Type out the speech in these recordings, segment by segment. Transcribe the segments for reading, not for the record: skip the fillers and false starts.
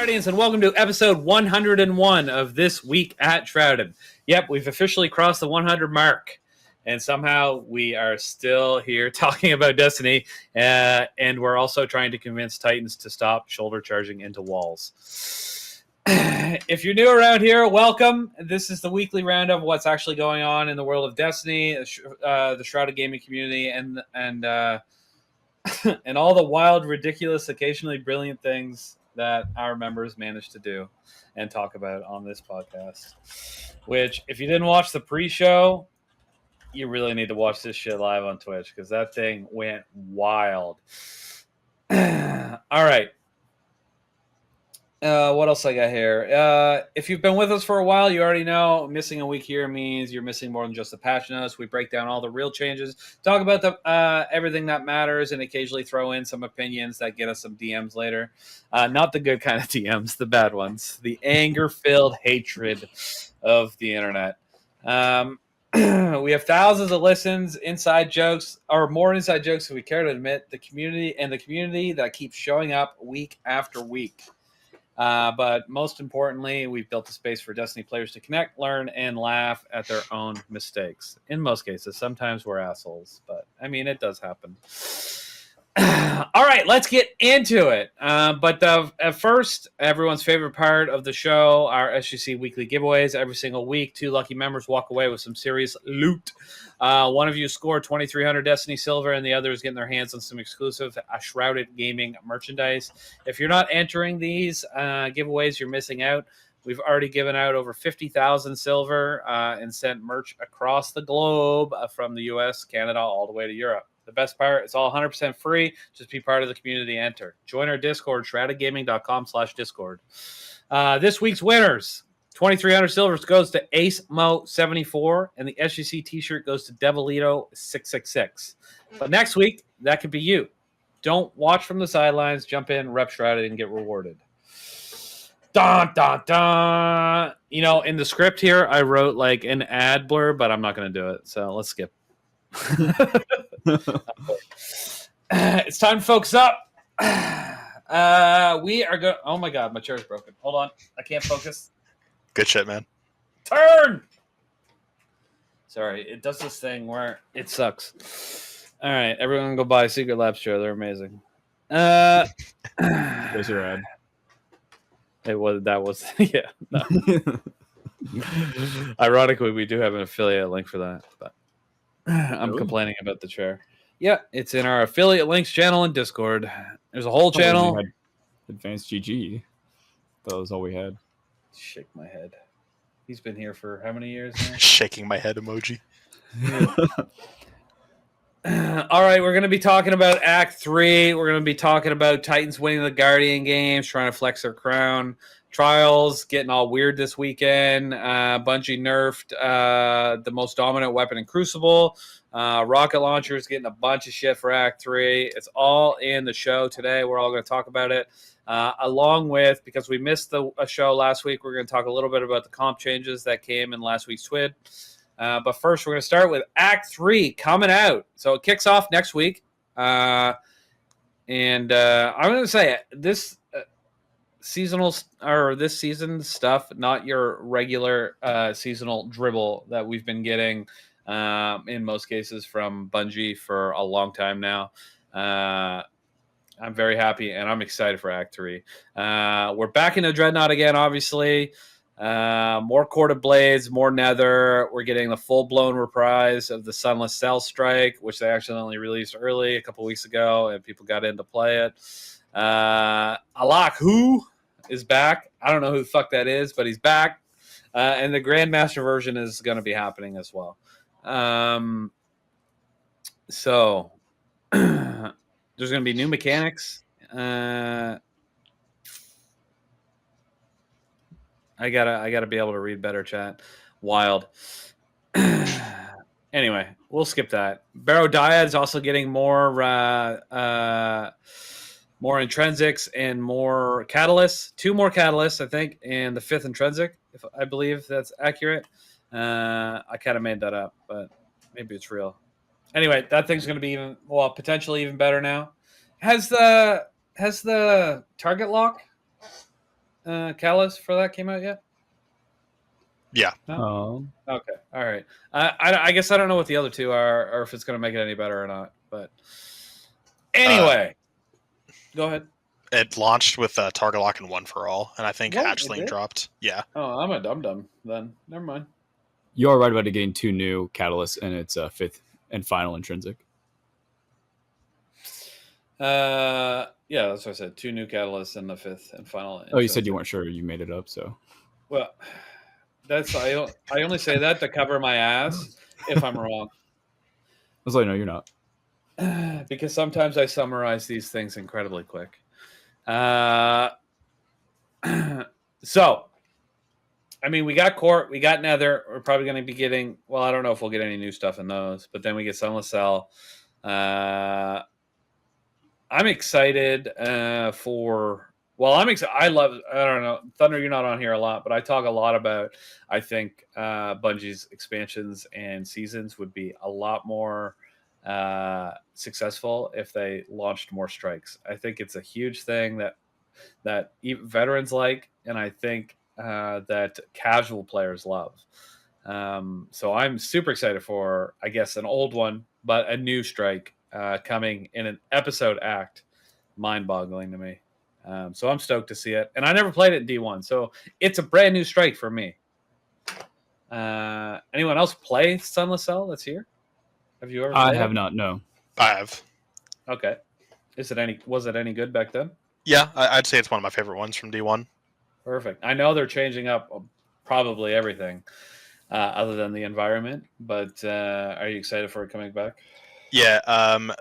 Guardians, and welcome to episode 101 of This Week at Shrouded. Yep, we've officially crossed the 100 mark, and somehow we are still here talking about Destiny, and we're also trying to convince Titans to stop shoulder charging into walls. If you're new around here, welcome. This is the weekly roundup of what's actually going on in the world of Destiny, the Shrouded gaming community, and and all the wild, ridiculous, occasionally brilliant things that our members managed to do and talk about on this podcast. Which, if you didn't watch the pre-show, you really need to watch this shit live on Twitch because that thing went wild. All right. What else I got here? If you've been with us for a while, you already know missing a week here means you're missing more than just the patch notes. We break down all the real changes, talk about the everything that matters, and occasionally throw in some opinions that get us some DMs later. Not the good kind of DMs, the bad ones. The anger-filled hatred of the internet. We have thousands of listens, inside jokes, or more inside jokes than we care to admit. The community that keeps showing up week after week. But most importantly, we've built a space for Destiny players to connect, learn, and laugh at their own mistakes. In most cases, sometimes we're assholes, but I mean, it does happen. All right, let's get into it. But at first, everyone's favorite part of the show, our SGC weekly giveaways. Every single week, 2 lucky members walk away with some serious loot. One of you scored 2,300 Destiny Silver, and the other is getting their hands on some exclusive Shrouded gaming merchandise. If you're not entering these giveaways, you're missing out. We've already given out over 50,000 silver and sent merch across the globe from the U.S., Canada, all the way to Europe. The best part, it's all 100% free. Just be part of the community. Enter. Join our Discord, shroudedgaming.com/Discord. This week's winners. 2,300 silvers goes to Ace Mo 74, and the SGC t-shirt goes to Devilito 666. But next week, that could be you. Don't watch from the sidelines. Jump in, rep Shrouded, and get rewarded. Dun, dun, dun. You know, in the script here, I wrote like an ad blurb, but I'm not going to do it. So let's skip. It's time to focus up. We are going. Oh my god, my chair's broken. Hold on, I can't focus. Good shit, man. Turn. Sorry, it does this thing where it sucks. All right, everyone, go buy Secret Labs chair. They're amazing. Those are rad. It was that was yeah. No. Ironically, we do have an affiliate link for that, but I'm complaining about the chair. Yeah, it's in our affiliate links channel in Discord. There's a whole channel. Advanced GG. That was all we had. Shake my head. He's been here for how many years now? Shaking my head emoji. All right, we're going to be talking about Act 3. We're going to be talking about Titans winning the Guardian games, trying to flex their crown. Trials getting all weird this weekend. Bungie nerfed the most dominant weapon in Crucible. Rocket launchers getting a bunch of shit for Act 3. It's all in the show today. We're all going to talk about it. Along with, because we missed a show last week, we're going to talk a little bit about the comp changes that came in last week's TWID. But first, we're going to start with Act 3 coming out. So it kicks off next week. And I'm going to say this seasonal or this season stuff, not your regular seasonal dribble that we've been getting in most cases from Bungie for a long time now. I'm very happy and I'm excited for Act 3. We're back into Dreadnought again, obviously. More Court of Blades, more Nether. We're getting the full-blown reprise of the Sunless Cell Strike, which they accidentally released early a couple weeks ago, and people got in to play it. Alak Hu is back. I don't know who the fuck that is, but he's back. And the Grandmaster version is going to be happening as well. So there's going to be new mechanics. I gotta be able to read better, chat. Wild. Anyway, we'll skip that. Barrow Dyad is also getting more intrinsics and more catalysts. 2 more catalysts, I think, and the 5th intrinsic, if I believe that's accurate. I kind of made that up, but maybe it's real. Anyway, that thing's going to be potentially even better now. Has the target lock Catalyst for that came out yet? Yeah. Okay, all right. I guess I don't know what the other two are, or if it's going to make it any better or not. But anyway, go ahead. It launched with Target Lock and One for All, and I think What? It Hatchling did? dropped. Yeah. Oh, I'm a dum-dum then. Never mind. You are right about it getting 2 new catalysts, and it's 5th and final intrinsic. Yeah, that's what I said. 2 new catalysts and the 5th and final. Oh, you said you weren't sure. You made it up, so. Well, I only say that to cover my ass if I'm wrong. I was like, no, you're not. Because sometimes I summarize these things incredibly quick. So, I mean, we got Court, we got Nether. We're probably going to be getting, well, I don't know if we'll get any new stuff in those, but then we get Sunless Cell. I'm excited for, well, I'm excited. I don't know, Thunder, you're not on here a lot, but I talk a lot about, I think Bungie's expansions and seasons would be a lot more successful if they launched more strikes. I think it's a huge thing that even veterans like, and I think that casual players love. So I'm super excited for, I guess, an old one, but a new strike coming in an episode act. Mind-boggling to me. So I'm stoked to see it. And I never played it in D1, so it's a brand new strike for me. Anyone else play Sunless Cell that's here? Have you ever played I have not, no. I have. Okay. Was it any good back then? Yeah, I'd say it's one of my favorite ones from D1. Perfect. I know they're changing up probably everything other than the environment, but are you excited for it coming back? Yeah,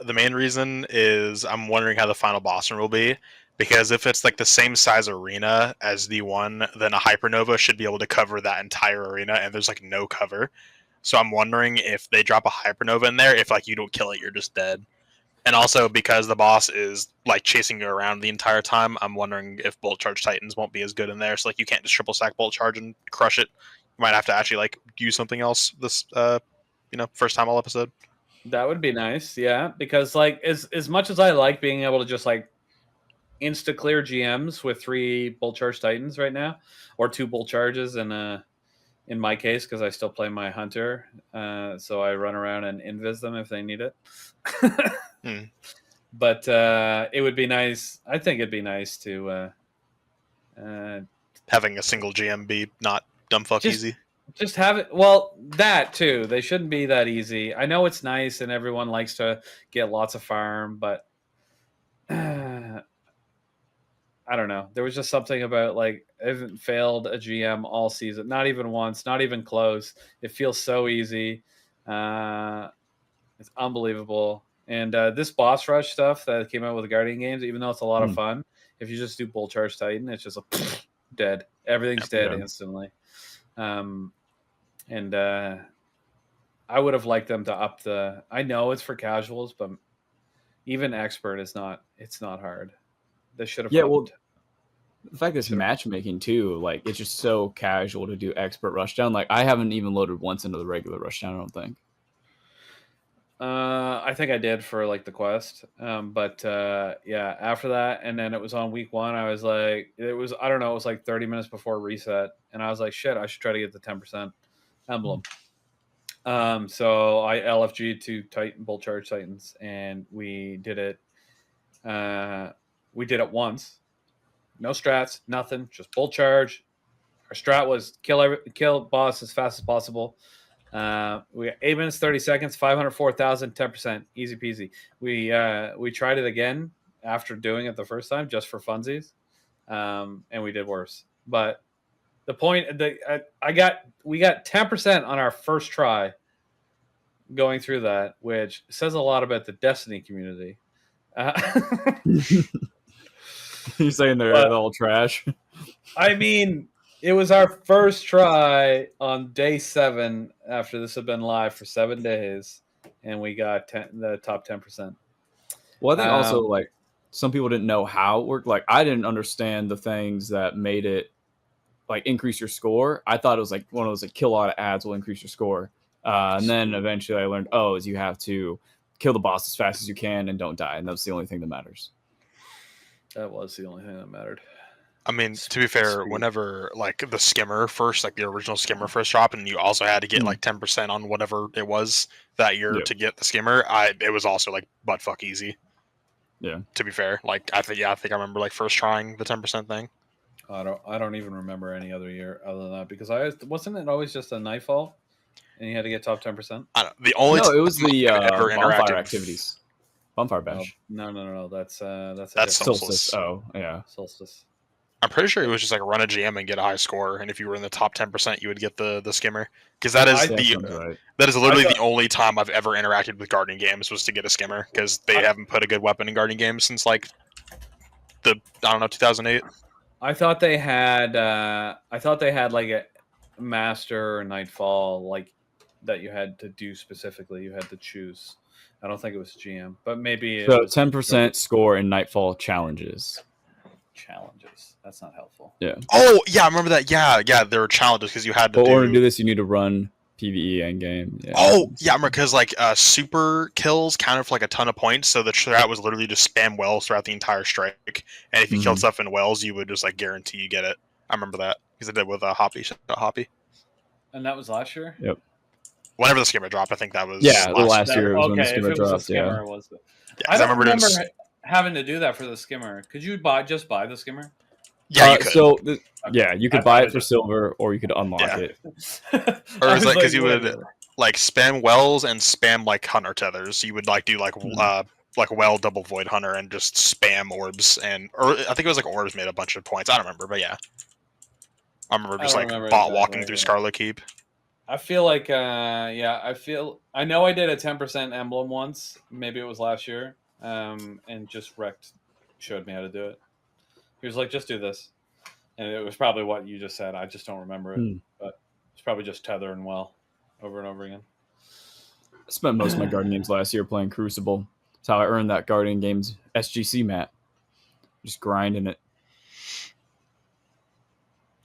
the main reason is I'm wondering how the final boss run will be, because if it's like the same size arena as D1, then a Hypernova should be able to cover that entire arena, and there's like no cover. So I'm wondering if they drop a Hypernova in there, if like you don't kill it, you're just dead. And also because the boss is like chasing you around the entire time, I'm wondering if Bolt Charge Titans won't be as good in there. So like you can't just triple stack Bolt Charge and crush it. You might have to actually like use something else this first time all episode. That would be nice, yeah. Because like as much as I like being able to just like insta clear GMs with 3 Bolt Charge Titans right now, or 2 Bolt Charges in my case, because I still play my Hunter, so I run around and invis them if they need it. But it would be nice. I think it'd be nice to having a single GM be not dumb fuck easy. Just have it. Well, that too. They shouldn't be that easy. I know it's nice and everyone likes to get lots of farm, but I don't know. There was just something about like I haven't failed a GM all season, not even once, not even close. It feels so easy. It's unbelievable. And this boss rush stuff that came out with the Guardian games, even though it's a lot of fun, if you just do Bolt Charge Titan, it's just dead. Everything's dead instantly. And I would have liked them to up the. I know it's for casuals, but even expert is not. It's not hard. They should have. Yeah, well, the fact that it's matchmaking too, like it's just so casual to do expert rushdown. Like I haven't even loaded once into the regular rushdown. I don't think. I think I did for like the quest, but yeah, after that, and then it was on week 1. I was like, it was I don't know, it was like 30 minutes before reset, and I was like, shit, I should try to get the 10% emblem. So I LFG to Titan Bolt Charge Titans, and we did it. We did it once, no strats, nothing, just Bolt Charge. Our strat was kill boss as fast as possible. We got 8 minutes 30 seconds, 504,000, 10%, easy peasy. We tried it again after doing it the first time just for funsies, and we did worse. But the point we got 10% on our first try going through that, which says a lot about the Destiny community. You're saying they're all trash? I mean, it was our first try on day 7 after this had been live for 7 days, and we got the top 10%. Well, I think also like some people didn't know how it worked. Like I didn't understand the things that made it like increase your score. I thought it was like one of those like kill a lot of ads will increase your score. And then eventually I learned, is you have to kill the boss as fast as you can and don't die. And that's the only thing that matters. That was the only thing that mattered. I mean, to be fair, whenever like the skimmer first, like the original skimmer first dropped, and you also had to get like 10% on whatever it was that year to get the skimmer, it was also like butt fuck easy. Yeah. To be fair, like I think I remember like first trying the 10% thing. I don't even remember any other year other than that, because wasn't it always just a Nightfall, and you had to get top 10%. The only it was the ever bonfire activities. Bonfire bash. No. That's Solstice. Oh yeah, Solstice. I'm pretty sure it was just like run a GM and get a high score, and if you were in the top 10%, you would get the skimmer. Because that is that is literally the only time I've ever interacted with Guardian games was to get a skimmer, because they haven't put a good weapon in Guardian games since like 2008. I thought they had like a Master or Nightfall like that you had to do specifically. You had to choose. I don't think it was GM, but maybe so 10% score in Nightfall challenges. That's not helpful. Yeah. Oh yeah, I remember that. Yeah, there were challenges because you had to. But in order to do this, you need to run PvE end game. Yeah. Oh yeah, I remember because like super kills counted for like a ton of points, so the strat was literally just spam wells throughout the entire strike, and if you killed stuff in wells, you would just like guarantee you get it. I remember that because I did with Hoppy. And that was last year. Yep. Whenever the skimmer dropped, I think that was last year. Was when the skimmer dropped. I don't remember having to do that for the skimmer. Could you just buy the skimmer? Yeah, you could. So you could buy it for silver, or you could unlock it. Or it was like because you would like spam wells and spam like hunter tethers. You would like do like well double void hunter and just spam orbs, or I think it was like orbs made a bunch of points. I don't remember, but yeah, I remember just like bot walking through Scarlet Keep. I feel like I know I did a 10% emblem once. Maybe it was last year. And just Wrecked showed me how to do it. He was like, just do this. And it was probably what you just said. I just don't remember it. But it's probably just tether and well over and over again. I spent most of my Guardian games last year playing Crucible. That's how I earned that Guardian Games SGC mat. Just grinding it.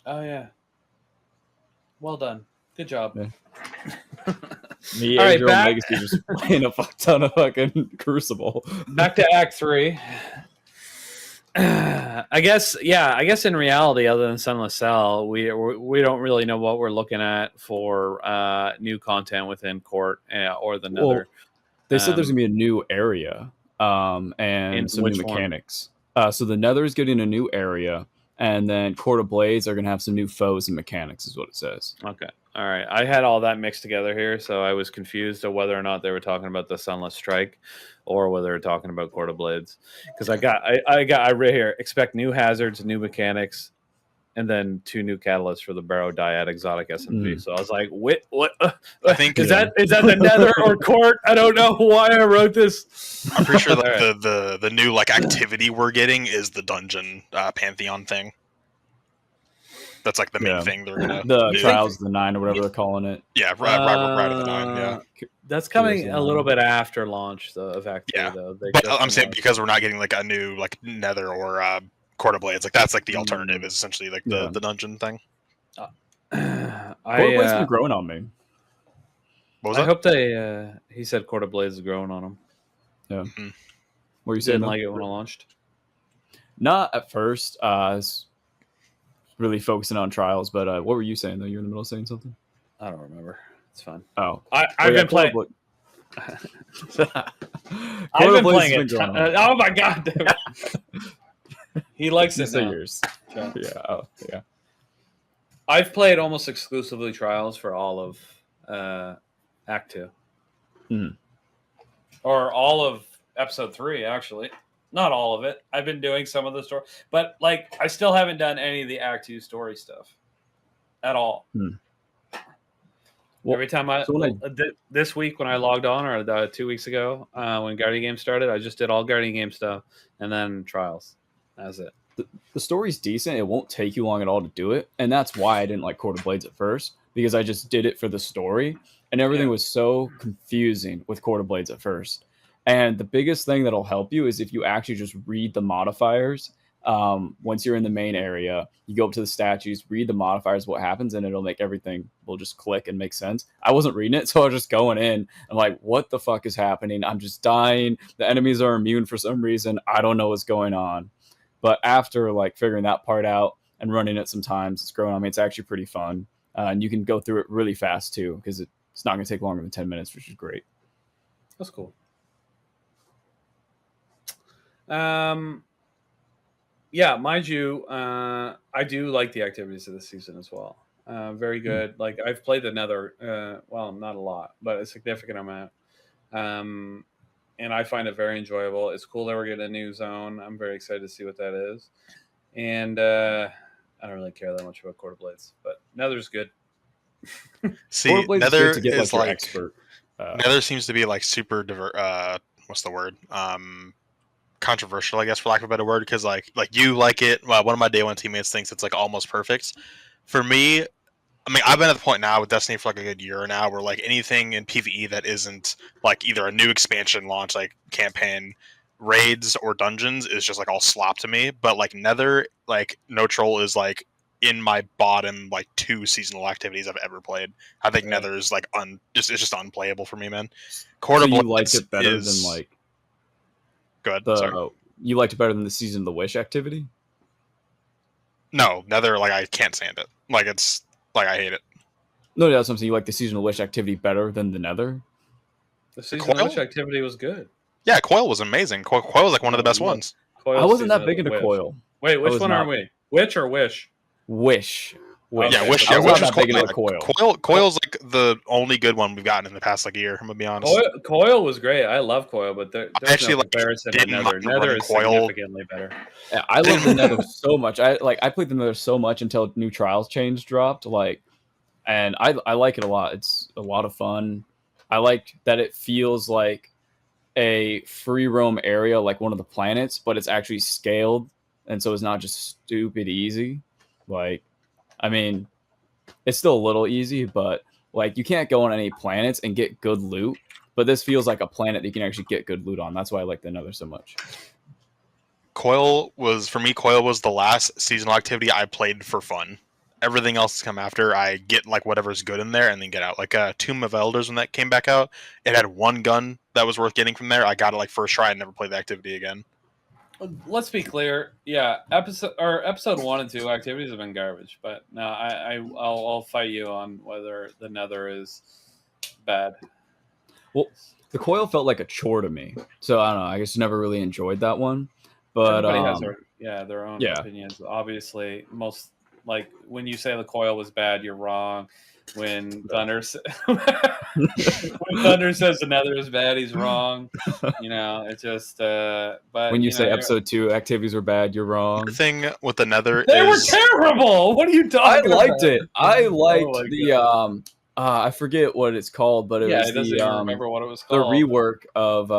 Oh, yeah. Well done. Good job. Yeah. Me and Angel Legacy just playing a fuck ton of fucking Crucible. Back to Act 3. I guess in reality, other than Sunless Cell, we don't really know what we're looking at for new content within Court or the Nether. Well, they said there's gonna be a new area and some new mechanics. So the Nether is getting a new area, and then Court of Blades are gonna have some new foes and mechanics, is what it says. Okay. All right, I had all that mixed together here, so I was confused of whether or not they were talking about the Sunless Strike, or whether they're talking about Court of Blades. Because I read here, expect new hazards, new mechanics, and then 2 new catalysts for the Barrow Dyad Exotic SMP. So I was like, what? I think is that the Nether or Court? I don't know why I wrote this. I'm pretty sure that the new like activity we're getting is the dungeon Pantheon thing. That's like the main thing they're gonna do. Trials of the 9 or whatever they're calling it. Yeah, right of the 9. Yeah, that's coming a little bit after launch of Act 3, though. But I'm saying because we're not getting like a new like Nether or Court of Blades, like that's like the alternative is essentially like the dungeon thing. Court of Blades been growing on me. What was that? I hope they. He said Court of Blades is growing on him. Yeah. Mm-hmm. What you saying? Didn't like it when it launched. Not at first. Really focusing on trials, but what were you saying though? You were in the middle of saying something? I don't remember. It's fine. Oh, I've been playing. I've been playing it. Oh my god! He likes it now. Yours. Yeah. I've played almost exclusively trials for all of Act 2, or all of Episode 3, actually. Not all of it. I've been doing some of the story, but like I still haven't done any of the Act 2 story stuff at all. Well, every time this week when I logged on, or 2 weeks ago when Guardian Games started, I just did all Guardian Game stuff and then trials. That's it. The story's decent. It won't take you long at all to do it, and that's why I didn't like Court of Blades at first, because I just did it for the story, and everything was so confusing with Court of Blades at first. And the biggest thing that'll help you is if you actually just read the modifiers. Once you're in the main area, you go up to the statues, read the modifiers, what happens, and it'll make everything will just click and make sense. I wasn't reading it, so I was just going in. I'm like, what the fuck is happening? I'm just dying. The enemies are immune for some reason. I don't know what's going on. But after like figuring that part out and running it sometimes, it's growing on me. It's actually pretty fun. And you can go through it really fast too, because it's not going to take longer than 10 minutes, which is great. That's cool. Yeah, mind you, I do like the activities of this season as well. Very good. Like I've played the Nether, well, not a lot, but a significant amount. And I find it very enjoyable. It's cool that we're getting a new zone. I'm very excited to see what that is. And I don't really care that much about Quarter Blades, but Nether's good. See, Nether Nether is like expert. Nether seems to be like super what's the word? Controversial, I guess, for lack of a better word, because like you like it. Well, one of my day one teammates thinks it's like almost perfect. For me, I mean, I've been at the point now with Destiny for like a good year now, where like anything in PvE that isn't like either a new expansion launch, like campaign, raids, or dungeons is just like all slop to me. But like Nether, like No Troll is like in my bottom like 2 seasonal activities I've ever played. I think Nether is like it's just unplayable for me, man. So you liked it better than like sorry. You liked it better than the Season of the Wish activity? No, Nether, like I can't stand it. Like it's like I hate it. No, that's something you like the Season of the Wish activity better than the Nether. The Season of the Wish activity was good. Yeah, Coil was amazing. Coil was like one of the best ones. I wasn't that big into Coil. Wait, which one are we? Witch or Wish? Wish. Yeah, Wish. I Yeah, was Wish not is that big into Coil. Coil's like the only good one we've gotten in the past like year. I'm gonna be honest. Coil was great. I love Coil, but there's actually no comparison to Nether. Nether is significantly better. Yeah, I love the Nether so much. I played the Nether so much until new Trials change dropped. And I like it a lot. It's a lot of fun. I like that it feels like a free roam area, like one of the planets, but it's actually scaled, and so it's not just stupid easy. Like, I mean, it's still a little easy, but like you can't go on any planets and get good loot. But this feels like a planet that you can actually get good loot on. That's why I like the Nether so much. Coil was the last seasonal activity I played for fun. Everything else has come after. I get like whatever's good in there and then get out. Like Tomb of Elders, when that came back out, it had one gun that was worth getting from there. I got it like first try and never played the activity again. Let's be clear. Yeah, episode 1 and 2 activities have been garbage. But no, I'll fight you on whether the Nether is bad. Well, the Coil felt like a chore to me, so I don't know. I guess never really enjoyed that one. But everybody has their own opinions. Obviously, most like when you say the Coil was bad, you're wrong. When Thunder says the Nether is bad, he's wrong. You know, it's just. But when you say episode 2 activities were bad, you're wrong. The thing with the Nether they were terrible. What are you talking about? I liked it. I liked the I forget what it's called, but it was doesn't even remember what it was called. The rework of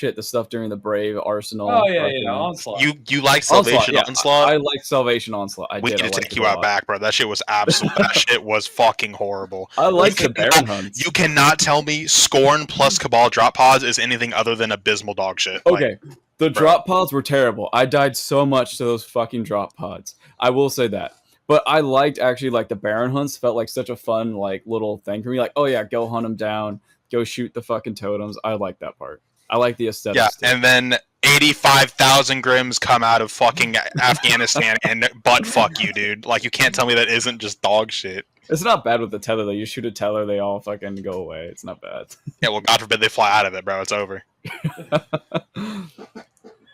the stuff during the Brave Arsenal. Oh yeah, Onslaught. You like Salvation Onslaught? I like Salvation Onslaught. We need to take you out back, bro. That shit was absolute. That shit was fucking horrible. I like the Baron hunts. You cannot tell me Scorn plus Cabal drop pods is anything other than abysmal dog shit. Okay, the drop pods were terrible. I died so much to those fucking drop pods. I will say that. But I liked actually like the Baron hunts. Felt like such a fun like little thing for me. Like, oh yeah, go hunt them down. Go shoot the fucking totems. I like that part. I like the aesthetics. Yeah, and then 85,000 Grims come out of fucking Afghanistan and butt fuck you, dude. Like, you can't tell me that isn't just dog shit. It's not bad with the tether, though. You shoot a tether, they all fucking go away. It's not bad. Yeah, well, God forbid they fly out of it, bro. It's over. It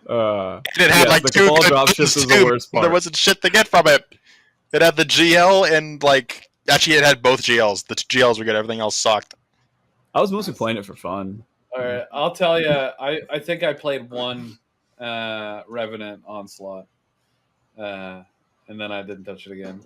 had like the 2 good dropships was the worst part. There wasn't shit to get from it. It had the GL and, like... Actually, it had both GLs. The GLs were good. Everything else sucked. I was mostly playing it for fun. All right, I'll tell you. I think I played one Revenant Onslaught, and then I didn't touch it again.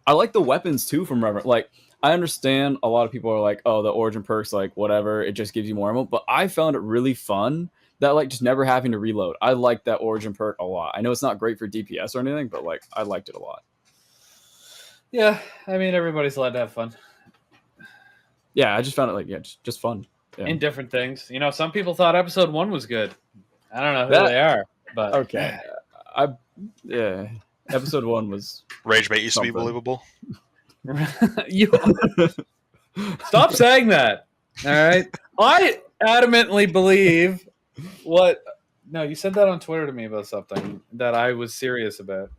I like the weapons too from Revenant. Like, I understand a lot of people are like, "Oh, the origin perks, like whatever, it just gives you more ammo." But I found it really fun that like just never having to reload. I like that origin perk a lot. I know it's not great for DPS or anything, but like I liked it a lot. Yeah, I mean everybody's allowed to have fun. Yeah, I just found it just fun. Yeah. In different things. You know, some people thought episode 1 was good. I don't know who they are, but okay. Episode 1 was Rage Bait used to be believable. You stop saying that. All right. I adamantly believe what No, you said that on Twitter to me about something that I was serious about.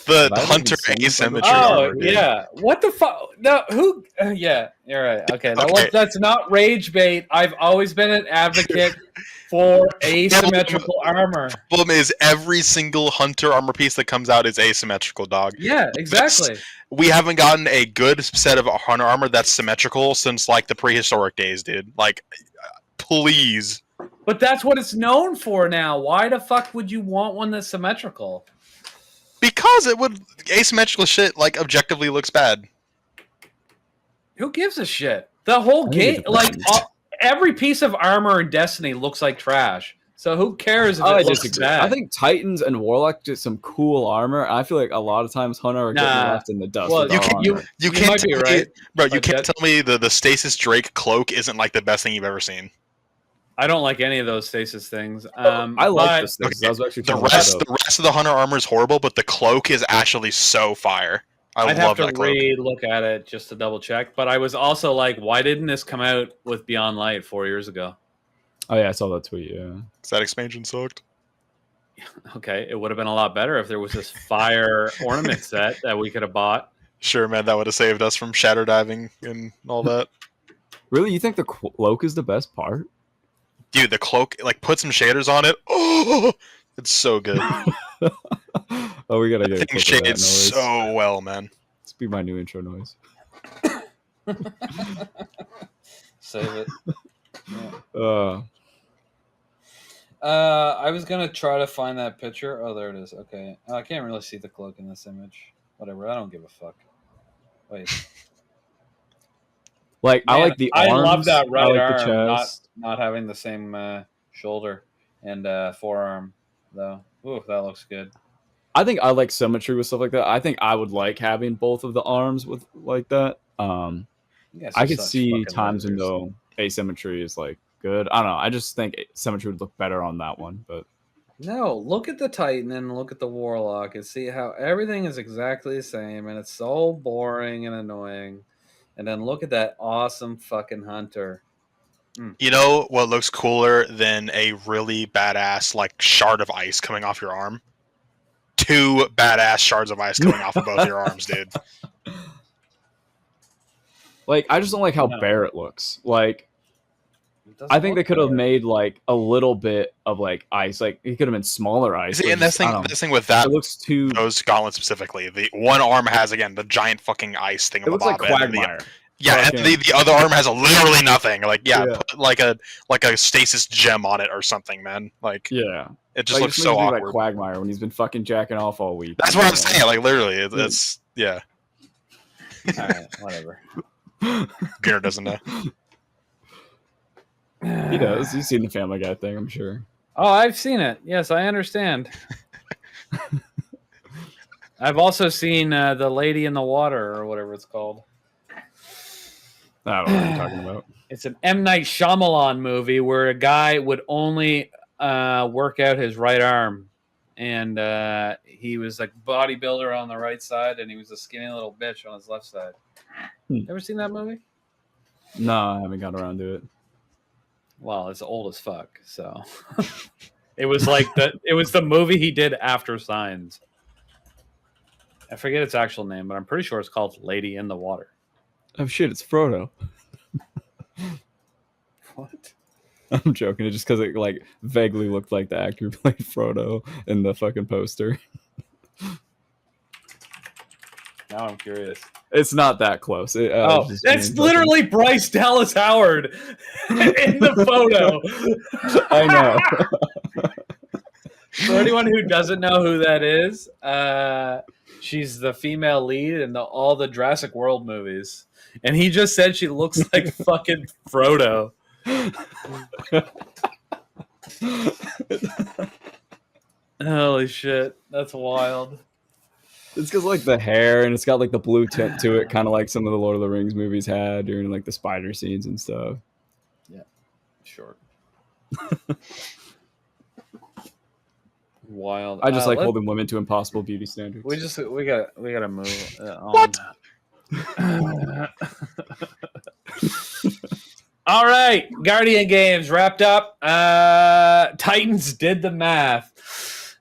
The Have I hunter even seen asymmetry something? Oh armor, dude. yeah, what the fuck? No, who? Yeah, you're right. Okay, Okay. that's not rage bait. I've always been an advocate for asymmetrical armor. Problem is every single hunter armor piece that comes out is asymmetrical, dog. Yeah, exactly. We haven't gotten a good set of hunter armor that's symmetrical since like the prehistoric days, dude. Like, please. But that's what it's known for now. Why the fuck would you want one that's symmetrical? Because it would asymmetrical shit like objectively looks bad. Who gives a shit? The whole game, like every piece of armor in Destiny looks like trash. So who cares if it looks bad? I think Titans and Warlock get some cool armor. I feel like a lot of times Hunter are getting left in the dust. Well, you can't might be right, bro. You can't tell me the Stasis Drake cloak isn't like the best thing you've ever seen. I don't like any of those stasis things. I like the stasis. Okay, I was actually the rest of the hunter armor is horrible, but the cloak is actually so fire. I'd love have that to cloak. re-look at it just to double check. But I was also like, why didn't this come out with Beyond Light 4 years ago? Oh yeah, I saw that tweet. Yeah, That expansion sucked. Okay, it would have been a lot better if there was this fire ornament set that we could have bought. Sure, man, that would have saved us from shadow diving and all that. really? You think the cloak is the best part? Dude, the cloak, like, put some shaders on it. Oh, it's so good. Oh, we gotta get That thing shades so well, man. This be my new intro noise. Save it. Yeah. I was gonna try to find that picture. Oh, there it is. Okay, I can't really see the cloak in this image. Whatever. I don't give a fuck. Wait. Like Man, I like the arms. I love that right I like the arm chest. not having the same shoulder and forearm though. Ooh, that looks good. I think I like symmetry with stuff like that. I think I would like having both of the arms with like that. I could see times when though asymmetry is like good. I don't know. I just think symmetry would look better on that one. But no, look at the Titan and look at the Warlock and see how everything is exactly the same and it's so boring and annoying. And then look at that awesome fucking hunter. You know what looks cooler than a really badass like shard of ice coming off your arm? 2 badass shards of ice coming off of both your arms, dude. like, I just don't like how bare it looks. Like, I think they could have made like a little bit of like ice. Like it could have been smaller ice. See, and this thing with that, it looks too. Those gauntlets specifically, the one arm has again the giant fucking ice thing. It looks like Quagmire. Yeah, and the other arm has literally nothing. Like put like a stasis gem on it or something, man. Like it just looks so awkward. Like Quagmire when he's been fucking jacking off all week. That's what I'm saying. Like literally, it's yeah. All right, whatever. Gunnar doesn't know. He does. He's seen the Family Guy thing, I'm sure. Oh, I've seen it. Yes, I understand. I've also seen The Lady in the Water or whatever it's called. I don't know what you're talking about. It's an M. Night Shyamalan movie where a guy would only work out his right arm. And he was like bodybuilder on the right side and he was a skinny little bitch on his left side. Ever seen that movie? No, I haven't got around to it. Well, it's old as fuck, so it was like it was the movie he did after Signs. I forget its actual name, but I'm pretty sure it's called Lady in the Water. Oh shit, it's Frodo. What? I'm joking. It's just because it like vaguely looked like the actor who played Frodo in the fucking poster. Now I'm curious. It's not that close. That's literally Bryce Dallas Howard in the photo. I know. For anyone who doesn't know who that is, she's the female lead in all the Jurassic World movies. And he just said she looks like fucking Frodo. Holy shit. That's wild. It's because like the hair and it's got like the blue tint to it, kind of like some of the Lord of the Rings movies had during like the spider scenes and stuff. Yeah, sure. Wild. I just like holding women to impossible beauty standards. We gotta move on. What? All right, Guardian games wrapped up. Titans did the math.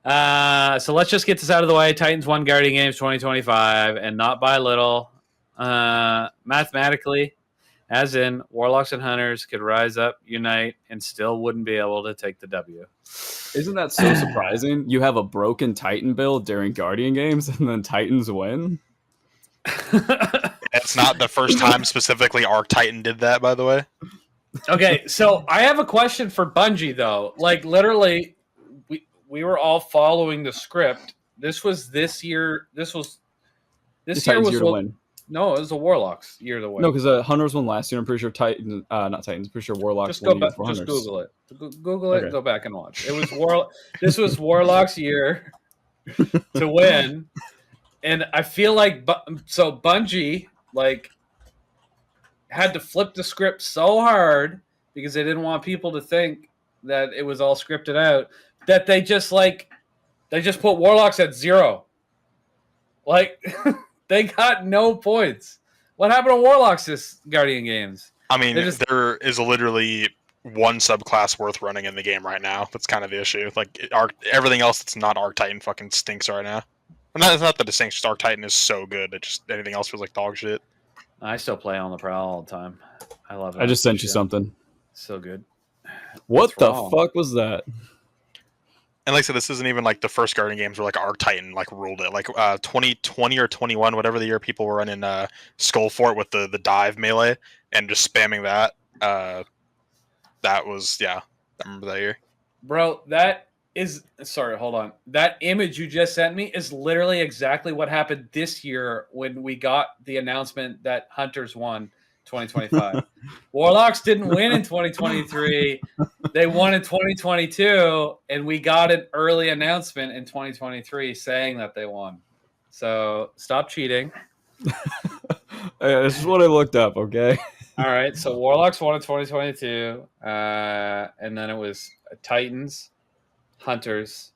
So let's just get this out of the way. Titans won Guardian games 2025, and not by little. Mathematically, as in Warlocks and Hunters could rise up, unite, and still wouldn't be able to take the W. Isn't that so surprising? You have a broken Titan build during Guardian games, and then Titans win? It's not the first time specifically Arc Titan did that, by the way. Okay, so I have a question for Bungie, though. Like, literally, we were all following the script. This was this year. This year was to win. No, it was the Warlocks year to win. No, because Hunters won last year. I'm pretty sure not Titans. Pretty sure Warlocks. Just go back. For Just Hunters. Google it. Google it. Okay. And go back and watch. It was This was Warlocks year to win, and I feel like so Bungie had to flip the script so hard because they didn't want people to think that it was all scripted out that they just put Warlocks at 0. They got no points. What happened to Warlocks this Guardian games? I mean, there is literally one subclass worth running in the game right now. That's kind of the issue. Everything else that's not Arc Titan fucking stinks right now. And it's not that it stinks, just Arc Titan is so good. It just anything else feels like dog shit. I still play on the Prowl all the time. I love it. I just sent you something. So good. What the fuck was that? And like I said, this isn't even like the first Guardian games where like Arc Titan like ruled it. Like 2020 or 21, whatever the year, people were running Skull Fort with the dive melee and just spamming that. That was I remember that year. Bro, hold on. That image you just sent me is literally exactly what happened this year when we got the announcement that Hunters won 2025. Warlocks didn't win in 2023. They won in 2022, and we got an early announcement in 2023 saying that they won. So stop cheating. This is what I looked up, okay? All right, so Warlocks won in 2022, and then it was Titans, Hunters,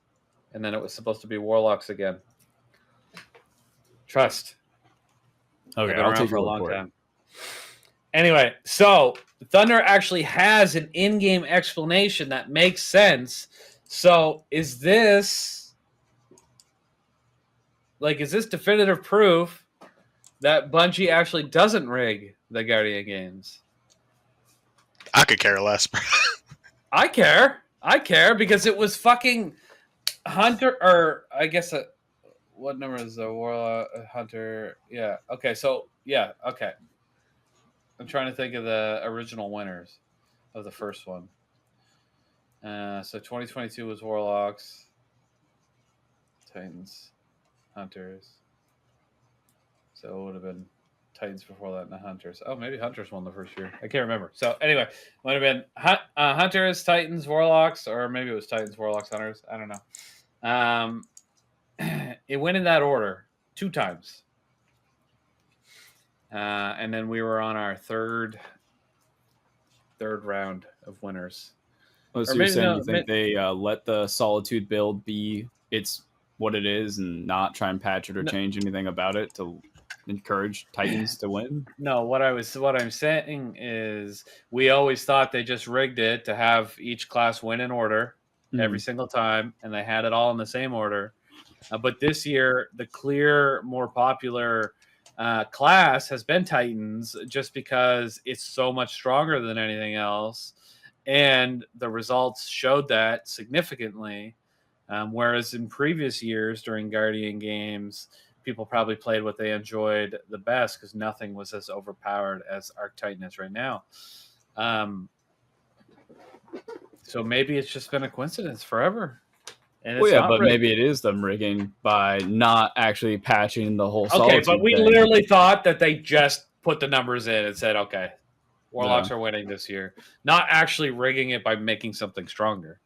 and then it was supposed to be Warlocks again. Trust. Okay, I'll take for a long time. Anyway, so Thunder actually has an in-game explanation that makes sense. So is this definitive proof that Bungie actually doesn't rig the Guardian games? I could care less, bro. I care because it was fucking Hunter, or I guess what number is the Warlock Hunter? Yeah. Okay. So yeah. Okay. I'm trying to think of the original winners of the first one. So 2022 was Warlocks, Titans, Hunters. So it would have been Titans before that and the Hunters. Oh, maybe Hunters won the first year. I can't remember. So anyway, it would have been Hunters, Titans, Warlocks, or maybe it was Titans, Warlocks, Hunters. I don't know. It went in that order 2 times. And then we were on our third round of winners. Oh, so you're saying you think they let the Solitude build be it's what it is and not try and patch it or change anything about it to encourage Titans to win? No, what I'm saying is we always thought they just rigged it to have each class win in order every single time, and they had it all in the same order. But this year, the clear, more popular class has been Titans just because it's so much stronger than anything else, and the results showed that significantly. Whereas in previous years during Guardian games, people probably played what they enjoyed the best because nothing was as overpowered as Arc Titan is right now. So maybe it's just been a coincidence forever. And well, yeah, but maybe it is them rigging by not actually patching the whole Solitude but we thing. literally thought that they just put the numbers in and said, okay, Warlocks are winning this year. Not actually rigging it by making something stronger.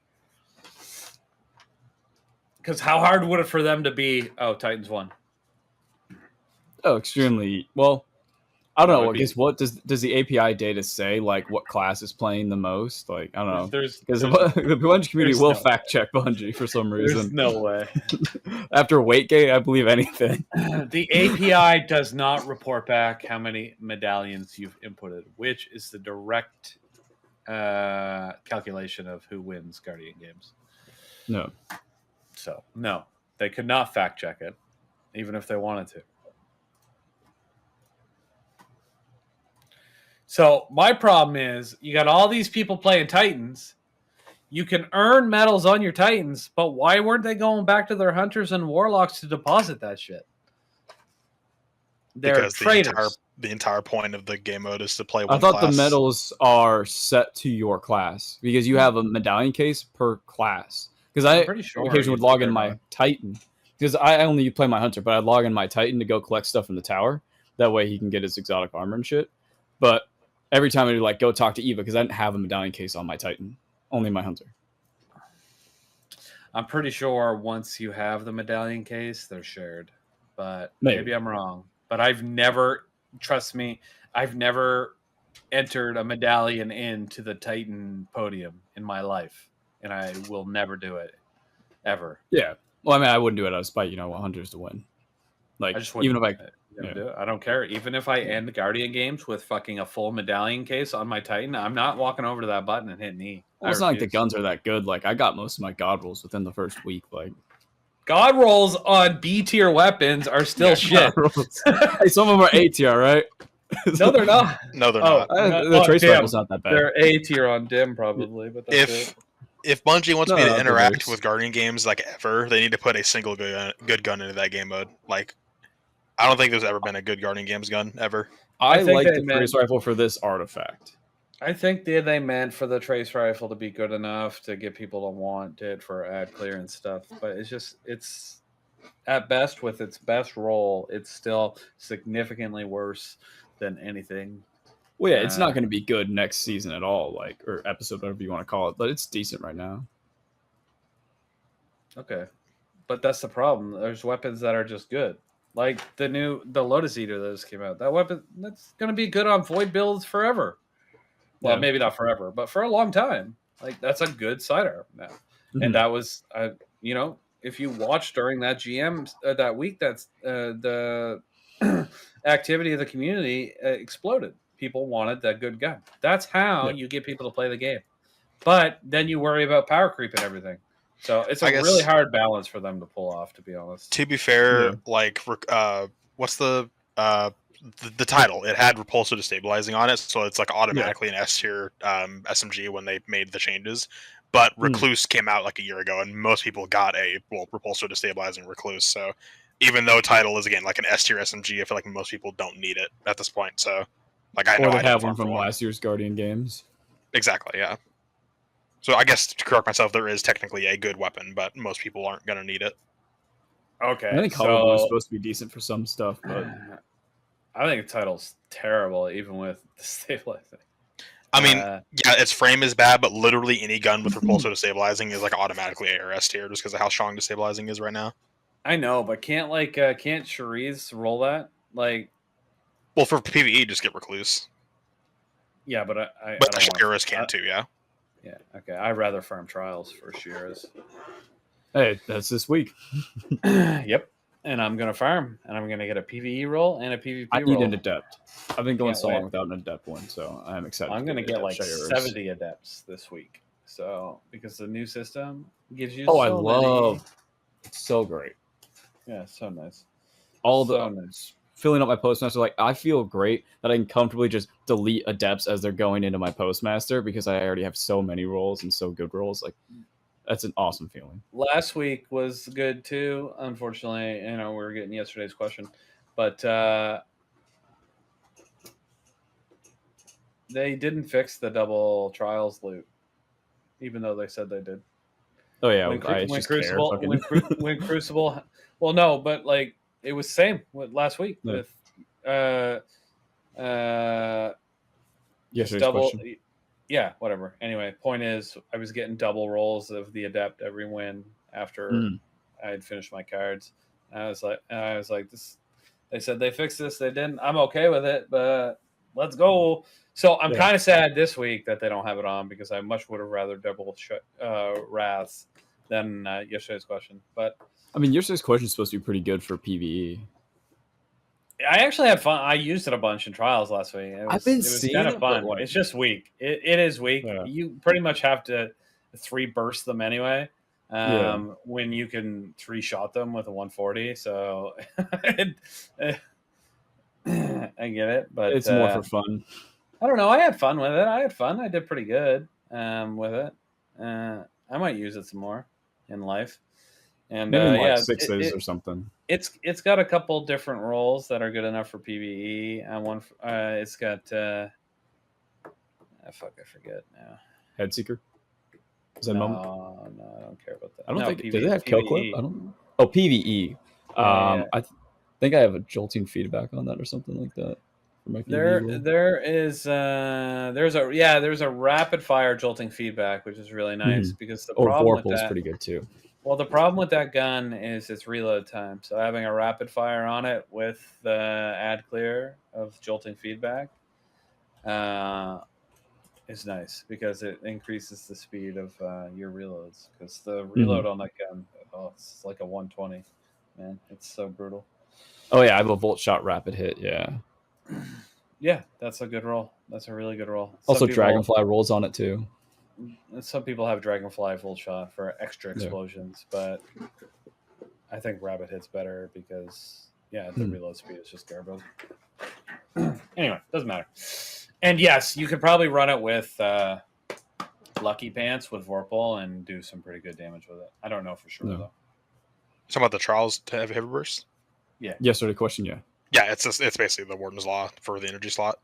Because how hard would it for them to be, Titans won? Oh, extremely. Well, I don't know. I guess what does the API data say? Like what class is playing the most? Like I don't know. Because the Bungie community will fact check Bungie for some reason. There's no way. After Waitgate, I believe anything. The API does not report back how many medallions you've inputted, which is the direct calculation of who wins Guardian games. No. So no, they could not fact check it, even if they wanted to. So my problem is you got all these people playing Titans. You can earn medals on your Titans, but why weren't they going back to their Hunters and Warlocks to deposit that shit? They're Because traitors. the entire point of the game mode is to play I one thought class. the medals are set to your class because you have a medallion case per class. Because I pretty sure occasionally would you log think in they're my not. Titan. Because I only play my Hunter, but I'd log in my Titan to go collect stuff in the tower. That way he can get his exotic armor and shit. But every time I would like go talk to Eva because I didn't have a medallion case on my Titan. Only my Hunter. I'm pretty sure once you have the medallion case, they're shared. But Maybe. maybe I'm wrong. But I've never, trust me, I've never entered a medallion into the Titan podium in my life. And I will never do it. Ever. Yeah. Well, I mean, I wouldn't do it out of spite. I want Hunters to win. Like, I just even wouldn't if do it. I don't care. Even if I end Guardian games with fucking a full medallion case on my Titan, I'm not walking over to that button and hitting E. Well, it's not like the guns are that good. Like, I got most of my God rolls within the first week. Like, God rolls on B tier weapons are still shit. Hey, some of them are A tier, right? No, they're not. No, they're not. The trace rifle's not that bad. They're A tier on Dim probably, but that's If Bungie wants me No, to no, interact there's- with Guardian games like ever, they need to put a single good gun into that game mode. Like, I don't think there's ever been a good Guardian games gun ever. I think like they the trace rifle for this artifact. I think they meant for the trace rifle to be good enough to get people to want it for ad clear and stuff. But it's at best with its best roll, it's still significantly worse than anything. Well, yeah, it's not going to be good next season at all, like, or episode, whatever you want to call it, but it's decent right now. Okay. But that's the problem. There's weapons that are just good. Like the Lotus Eater that just came out. That weapon that's gonna be good on void builds forever. Well, Yeah. maybe not forever, but for a long time. Like that's a good sidearm now. Mhm. And that was if you watch during that GM that week, that's the activity of the community exploded. People wanted that good gun. That's how you get people to play the game. But then you worry about power creep and everything. So it's a really hard balance for them to pull off, to be honest. To be fair, like, what's the title? It had repulsor destabilizing on it, so it's like automatically an S tier SMG when they made the changes. But Recluse came out like a year ago, and most people got a repulsor destabilizing Recluse. So even though title is again like an S tier SMG, I feel like most people don't need it at this point. So like I know or they I have one from last year's Guardian games. Exactly, yeah. So I guess to correct myself, there is technically a good weapon, but most people aren't going to need it. Okay, I think Color Blue is supposed to be decent for some stuff, but I think the title's terrible, even with the stabilizing. I mean, yeah, its frame is bad, but literally any gun with repulsor destabilizing is like automatically ARS tier just because of how strong destabilizing is right now. I know, but can't Cherise roll that? Like, well, for PvE, just get Recluse. Yeah, but but Shiras can too, yeah. Yeah, okay. I'd rather farm trials for Shiras. Hey, that's this week. Yep. And I'm going to farm, and I'm going to get a PvE roll and a PvP roll. I need an adept. I've been going so long without an adept one, so I'm excited. I'm going to get like 70 adepts this week. So, because the new system gives you I love. It's so great. Yeah, so nice. All the filling up my postmaster, like I feel great that I can comfortably just delete adepts as they're going into my postmaster because I already have so many rolls and so good rolls. Like that's an awesome feeling. Last week was good too. Unfortunately, we were getting yesterday's question, but they didn't fix the double trials loot, even though they said they did. Oh yeah, when Crucible. Well, no, but like it was same with last week with yesterday's double. question. Yeah, whatever. Anyway, point is, I was getting double rolls of the adept every win after I had finished my cards. And I was like, this. They said they fixed this. They didn't. I'm okay with it, but let's go. So I'm kind of sad this week that they don't have it on because I much would have rather double wraths than yesterday's question. But I mean, yesterday's question is supposed to be pretty good for PvE. I actually had fun. I used it a bunch in trials last week. It was kind of fun. Like, it's just weak. It is weak. Yeah. You pretty much have to 3 burst them anyway. When you can 3-shot them with a 140. So I get it, but it's more for fun. I don't know. I had fun with it. I did pretty good with it. I might use it some more in life. And maybe yeah, 6s or something. It's got a couple different roles that are good enough for PvE. It's got I forget now. Headseeker. Is that No, I don't care about that. I don't think. Do they have kill clip? I don't know. Oh, PvE. Yeah. I think I have a jolting feedback on that or something like that. For my there's a rapid fire jolting feedback, which is really nice because the problem with that, pretty good too. Well, the problem with that gun is its reload time. So having a rapid fire on it with the add clear of jolting feedback is nice because it increases the speed of your reloads. Because the reload on that gun, it's like a 120. Man, it's so brutal. Oh yeah, I have a volt shot rapid hit. Yeah. Yeah, that's a good roll. That's a really good roll. Also, Dragonfly rolls on it too. Some people have Dragonfly full shot for extra explosions, but I think Rabbit hits better because the reload speed is just garbage. Anyway, doesn't matter. And yes, you could probably run it with Lucky Pants with Vorpal and do some pretty good damage with it. I don't know for sure though. Talking about the trials to have heavy burst? Yeah. Yes, sir. The question, yeah. Yeah, it's basically the Warden's Law for the energy slot.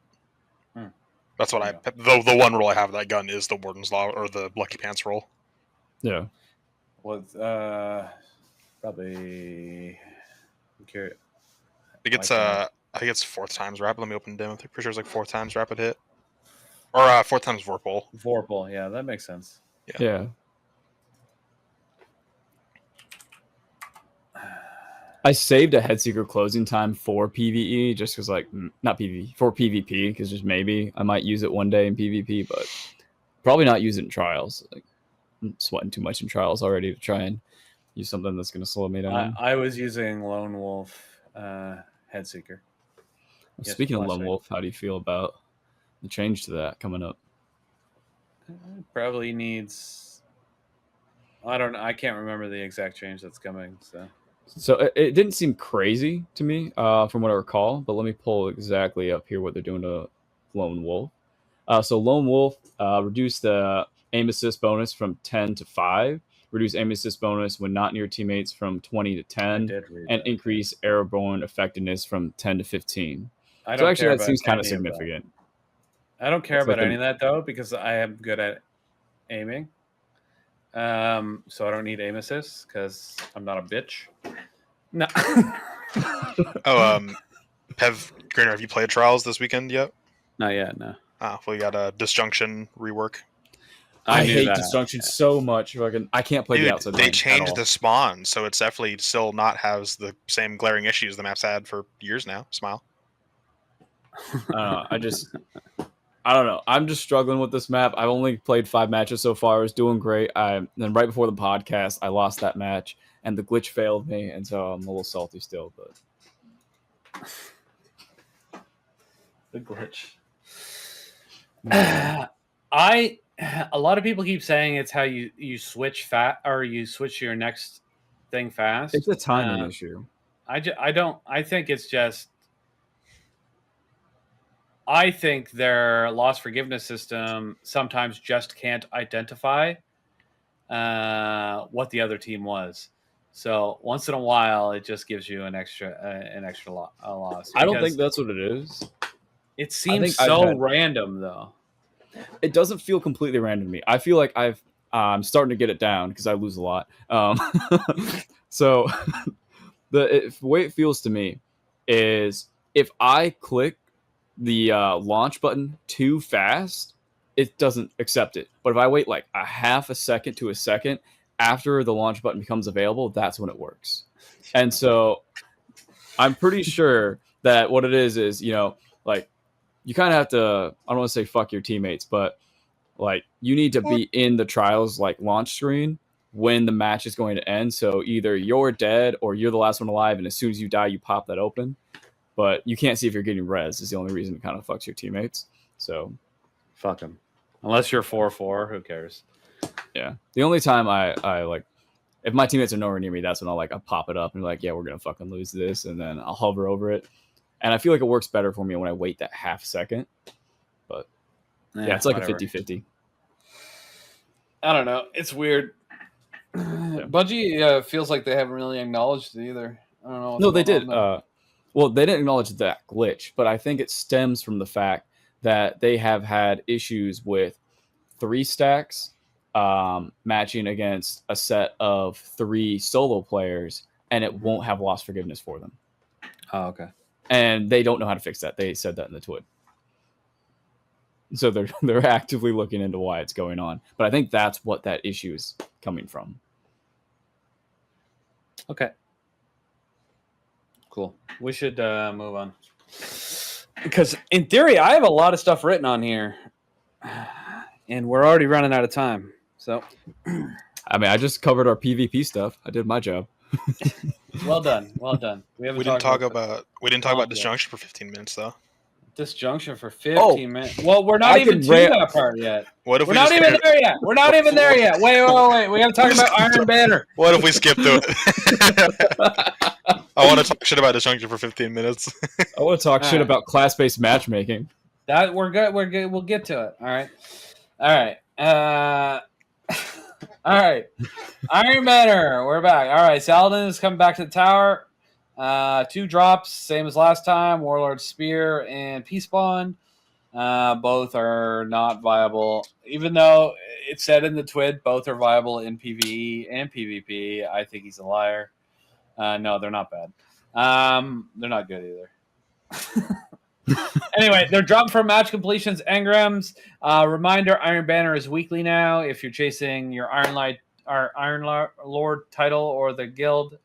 That's what the one roll I have of that gun is the Warden's Law or the Lucky Pants roll. Yeah. With probably I think it's 4th times rapid. Let me open dim. I'm pretty sure it's like 4th times rapid hit. Or 4th times Vorpal. Vorpal, yeah, that makes sense. Yeah. I saved a Headseeker closing time for PvE just because, like, not PvE, for PvP, because just maybe I might use it one day in PvP, but probably not use it in trials. Like, I'm sweating too much in trials already to try and use something that's going to slow me down. I was using Lone Wolf Headseeker. Speaking of Lone Wolf, how do you feel about the change to that coming up? It probably needs... I can't remember the exact change that's coming, So it didn't seem crazy to me from what I recall, but let me pull exactly up here what they're doing to Lone Wolf. So Lone Wolf reduced the aim assist bonus from 10 to 5, reduce aim assist bonus when not near teammates from 20 to 10, and increase airborne effectiveness from 10 to 15. So actually that seems kind of significant. I don't care about any of that, though, because I am good at aiming. So I don't need aim assist because I'm not a bitch. No. Grainer, have you played Trials this weekend yet? Not yet, no. Well, you got a Disjunction rework. I hate Disjunction so much. I can't play the outside. They changed the spawn, so it's definitely still not has the same glaring issues the map's had for years now. Smile. I don't know. I'm just struggling with this map. I've only played 5 matches so far. I was doing great. Then right before the podcast, I lost that match, and the glitch failed me, and so I'm a little salty still. But the glitch. A lot of people keep saying it's how you switch or you switch your next thing fast. It's a timing issue. I think it's just. I think their loss forgiveness system sometimes just can't identify what the other team was. So once in a while, it just gives you an extra loss. I don't think that's what it is. It seems so random, though. It doesn't feel completely random to me. I feel like I'm starting to get it down because I lose a lot. So the way it feels to me is if I click the launch button too fast, it doesn't accept it. But if I wait like a half a second to a second after the launch button becomes available, that's when it works. And so I'm pretty sure that what it is, like you kind of have to, I don't want to say fuck your teammates, but like you need to be in the trials like launch screen when the match is going to end. So either you're dead or you're the last one alive, and as soon as you die, you pop that open. but you can't see if you're getting res. Is the only reason it kind of fucks your teammates. So fuck them. Unless you're 4-4, who cares? Yeah, the only time I like, if my teammates are nowhere near me, that's when I'll pop it up and be like, yeah, we're gonna fucking lose this, and then I'll hover over it, and I feel like it works better for me when I wait that half second. But yeah, it's like whatever. A 50-50. I don't know. It's weird. Yeah. Bungie feels like they haven't really acknowledged it either. I don't know. No, they did. Well, they didn't acknowledge that glitch, but I think it stems from the fact that they have had issues with 3 stacks matching against a set of 3 solo players, and it won't have lost forgiveness for them. Oh, okay. And they don't know how to fix that. They said that in the tweet. So they're actively looking into why it's going on. But I think that's what that issue is coming from. Okay. Cool. We should move on. Because in theory, I have a lot of stuff written on here. And we're already running out of time. So I mean, I just covered our PvP stuff. I did my job. Well done. Well done. We didn't talk about disjunction for 15 minutes though. Disjunction for 15 minutes. Well, we're not even to that part yet. What if we're not even there yet? We're not even there yet. Wait. We got to talk about Iron Banner. What if we skip through it? I want to talk shit about disjunction for 15 minutes. I want to talk shit about class-based matchmaking. That we're good. We're good. We'll get to it. All right. All right. Iron Banner. We're back. All right. Saladin is coming back to the tower. 2 drops, same as last time. Warlord Spear and Peace Bond. Both are not viable. Even though it said in the twid, both are viable in PvE and PvP. I think he's a liar. No, they're not bad. They're not good either. Anyway, they're dropping for match completions, engrams. Reminder, Iron Banner is weekly now. If you're chasing your Iron Lord title or the guild,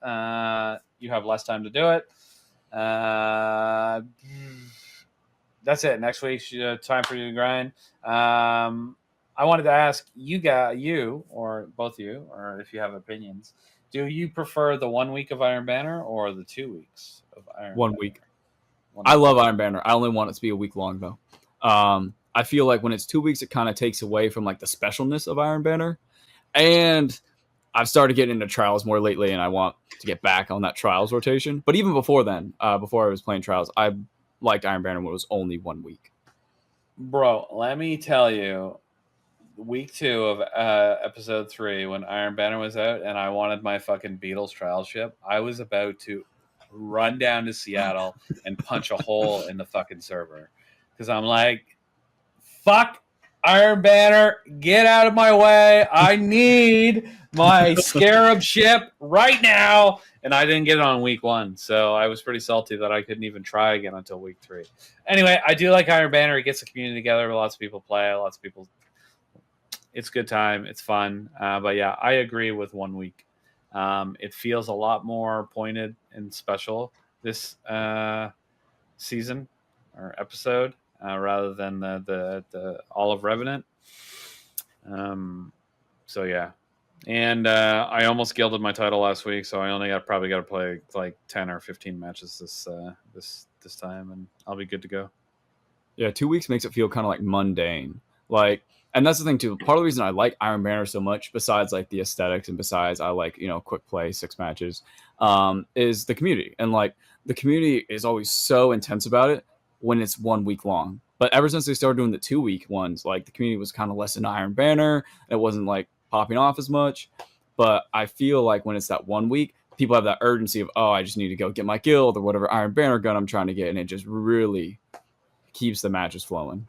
you have less time to do it. That's it. Next week's time for you to grind. I wanted to ask you, or both of you, or if you have opinions, do you prefer the 1 week of Iron Banner or the 2 weeks of Iron 1 Banner? week. I love Iron Banner. I only want it to be a week long, though. I feel like when it's 2 weeks, it kind of takes away from the specialness of Iron Banner. And I've started getting into Trials more lately, and I want to get back on that Trials rotation. But even before then, before I was playing Trials, I liked Iron Banner when it was only 1 week. Bro, let me tell you, week 2 of episode 3, when Iron Banner was out and I wanted my fucking Beatles trial ship, I was about to run down to Seattle and punch a hole in the fucking server. Because I'm like, fuck Iron Banner, get out of my way. I need my Scarab ship right now. And I didn't get it on week 1. So I was pretty salty that I couldn't even try again until week 3. Anyway, I do like Iron Banner. It gets the community together. Lots of people play. Lots of people. It's a good time. It's fun. But yeah, I agree with 1 week. It feels a lot more pointed and special this season or episode rather than the Olive Revenant. So yeah, and I almost gilded my title last week, so I only probably got to play like 10 or 15 matches this time, and I'll be good to go. Yeah, 2 weeks makes it feel kind of like mundane, and that's the thing too. Part of the reason I like Iron Banner so much, besides the aesthetics and besides I like quick play 6 matches, is the community. And the community is always so intense about it when it's 1 week long. But ever since they started doing the 2 week ones, the community was kind of less in Iron Banner. It wasn't popping off as much. But I feel like when it's that 1 week, people have that urgency of, oh, I just need to go get my guild or whatever Iron Banner gun I'm trying to get, and it just really keeps the matches flowing.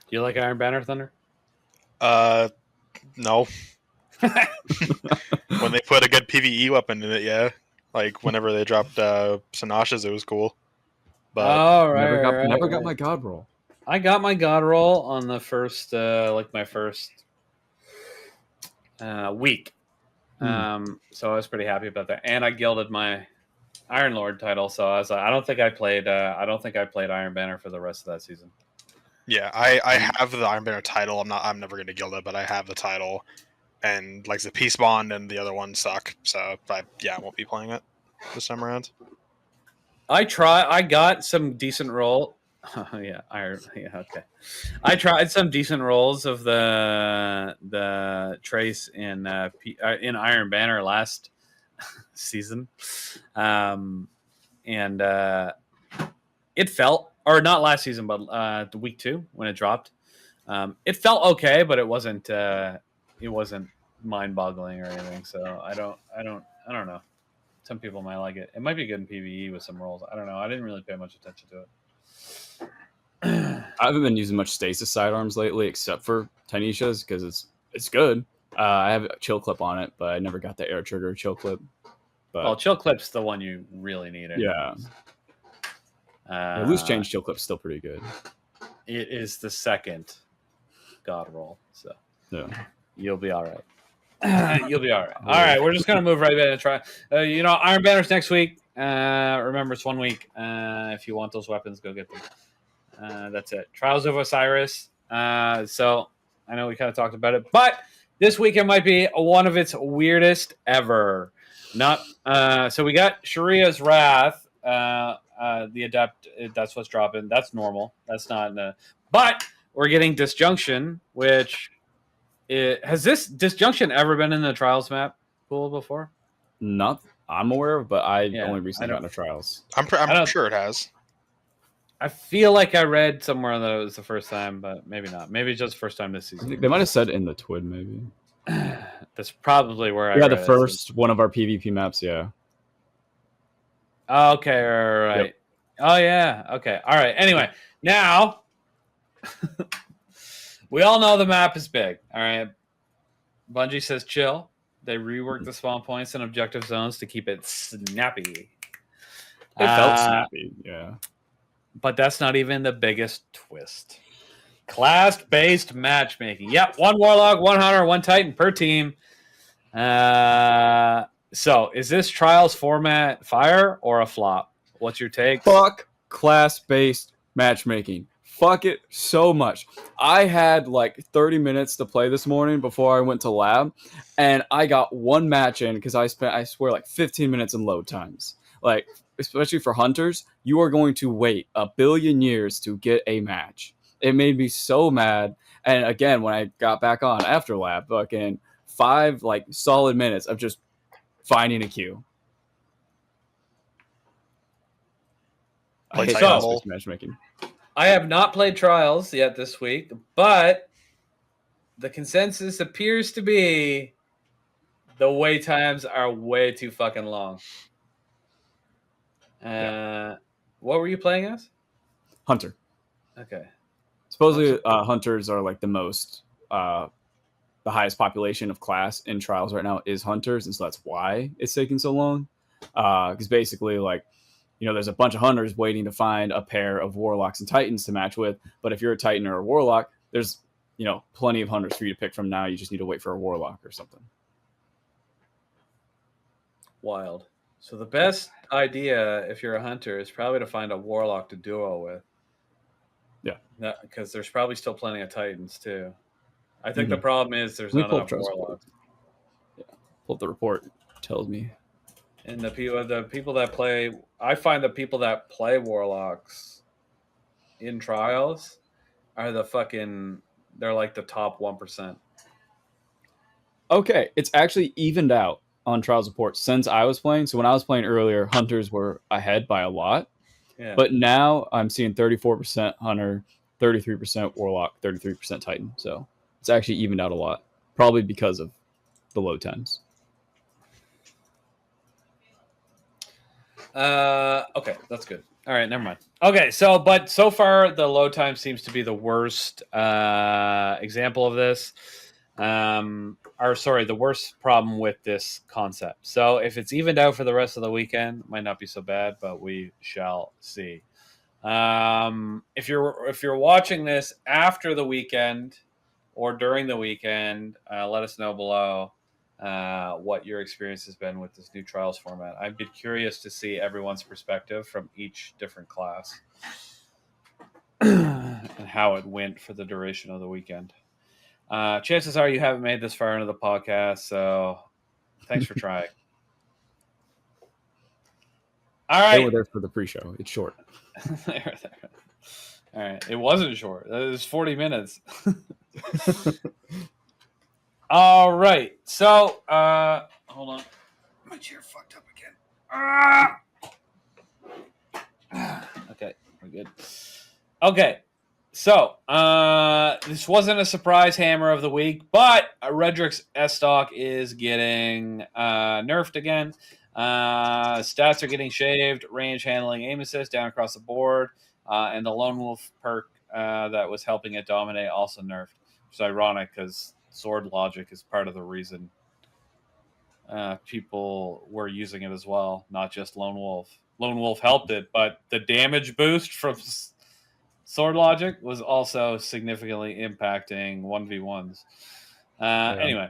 Do you like Iron Banner, Thunder? No. When they put a good PvE weapon in it, yeah. Whenever they dropped Sinash's, it was cool. But never got my god roll. I got my god roll on the first, my first week. So I was pretty happy about that, and I gilded my Iron Lord title. So I was like, I don't think I played Iron Banner for the rest of that season. Yeah, I have the Iron Banner title. I'm never going to gild it, but I have the title, and the Peace Bond and the other ones suck. So I won't be playing it. this time around? I got some decent roll. Yeah, okay. I tried some decent rolls of the trace in Iron Banner last season, and it felt, or not last season, but the week 2 when it dropped. It felt okay, but it wasn't mind-boggling or anything. So I don't know. Some people might like it. It might be good in PvE with some rolls. I don't know. I didn't really pay much attention to it. I haven't been using much stasis sidearms lately, except for Tanisha's, because it's good. I have a chill clip on it, but I never got the air trigger chill clip. But well, chill clip's the one you really need. Anyways. Yeah. Loose change chill clip's still pretty good. It is the second god roll, so yeah, you'll be all right. You'll be all right. All right, we're just gonna move right in and try. Iron Banner's next week. Remember, it's 1 week. If you want those weapons, go get them. That's it. Trials of Osiris. So I know we kind of talked about it, but this weekend might be one of its weirdest ever. So we got Sharia's Wrath. The Adept. That's what's dropping. That's normal. That's not. But we're getting Disjunction, which. Has this Disjunction ever been in the Trials map pool before? Not I'm aware of, but I only recently got into Trials. I'm sure it has. I feel like I read somewhere that it was the first time, but maybe not. Maybe it's just the first time this season. I think they might have said in the TWID, maybe. That's probably where I read the first one of our PvP maps, yeah. Okay, right. Yep. Oh, yeah. Okay. All right. Anyway, now... we all know the map is big, all right? Bungie says chill. They reworked the spawn points and objective zones to keep it snappy. It felt snappy, yeah. But that's not even the biggest twist. Class-based matchmaking. Yep, 1 Warlock, 1 Hunter, 1 Titan per team. So, is this Trials format fire or a flop? What's your take? Fuck class-based matchmaking. Fuck it so much. I had like 30 minutes to play this morning before I went to lab, and I got 1 match in because I swear, like 15 minutes in load times. Like, especially for hunters, you are going to wait a billion years to get a match. It made me so mad. And again, when I got back on after lab, fucking 5 like solid minutes of just finding a queue. I hate class-based matchmaking. I have not played Trials yet this week, but the consensus appears to be the wait times are way too fucking long. What were you playing as? Hunter. Okay. Supposedly, hunters are like the most, the highest population of class in Trials right now is hunters, and so that's why it's taking so long. Because basically, like, there's a bunch of hunters waiting to find a pair of warlocks and titans to match with. But if you're a titan or a warlock, there's, plenty of hunters for you to pick from now. You just need to wait for a warlock or something. Wild. So the best idea if you're a hunter is probably to find a warlock to duo with. Yeah. Because there's probably still plenty of titans too. I think the problem is there's not enough warlocks. Yeah. Pull up the report. It tells me. And the people that play, I find the people that play warlocks in Trials are they're like the top 1%. Okay, it's actually evened out on Trials report since I was playing. So when I was playing earlier, hunters were ahead by a lot. Yeah. But now I'm seeing 34% hunter, 33% warlock, 33% titan. So it's actually evened out a lot, probably because of the low times. Okay, that's good. All right, never mind. Okay, so far the load time seems to be the worst example of this. The worst problem with this concept. So if it's evened out for the rest of the weekend, it might not be so bad, but we shall see. If you're watching this after the weekend or during the weekend, let us know below what your experience has been with this new Trials format. I'd be curious to see everyone's perspective from each different class and how it went for the duration of the weekend. Chances are you haven't made this far into the podcast, so thanks for trying. All They right. were there for the pre-show. It's short. There. All right. It wasn't short. It was 40 minutes. All right. So, hold on. My chair fucked up again. Okay, we're good. Okay. So, this wasn't a surprise hammer of the week, but Redrix S-Stock is getting nerfed again. Stats are getting shaved, range handling, aim assist down across the board, and the Lone Wolf perk that was helping it dominate also nerfed, which is ironic because sword logic is part of the reason people were using it as well, not just Lone Wolf. Lone Wolf helped it, but the damage boost from sword logic was also significantly impacting 1v1s. Anyway,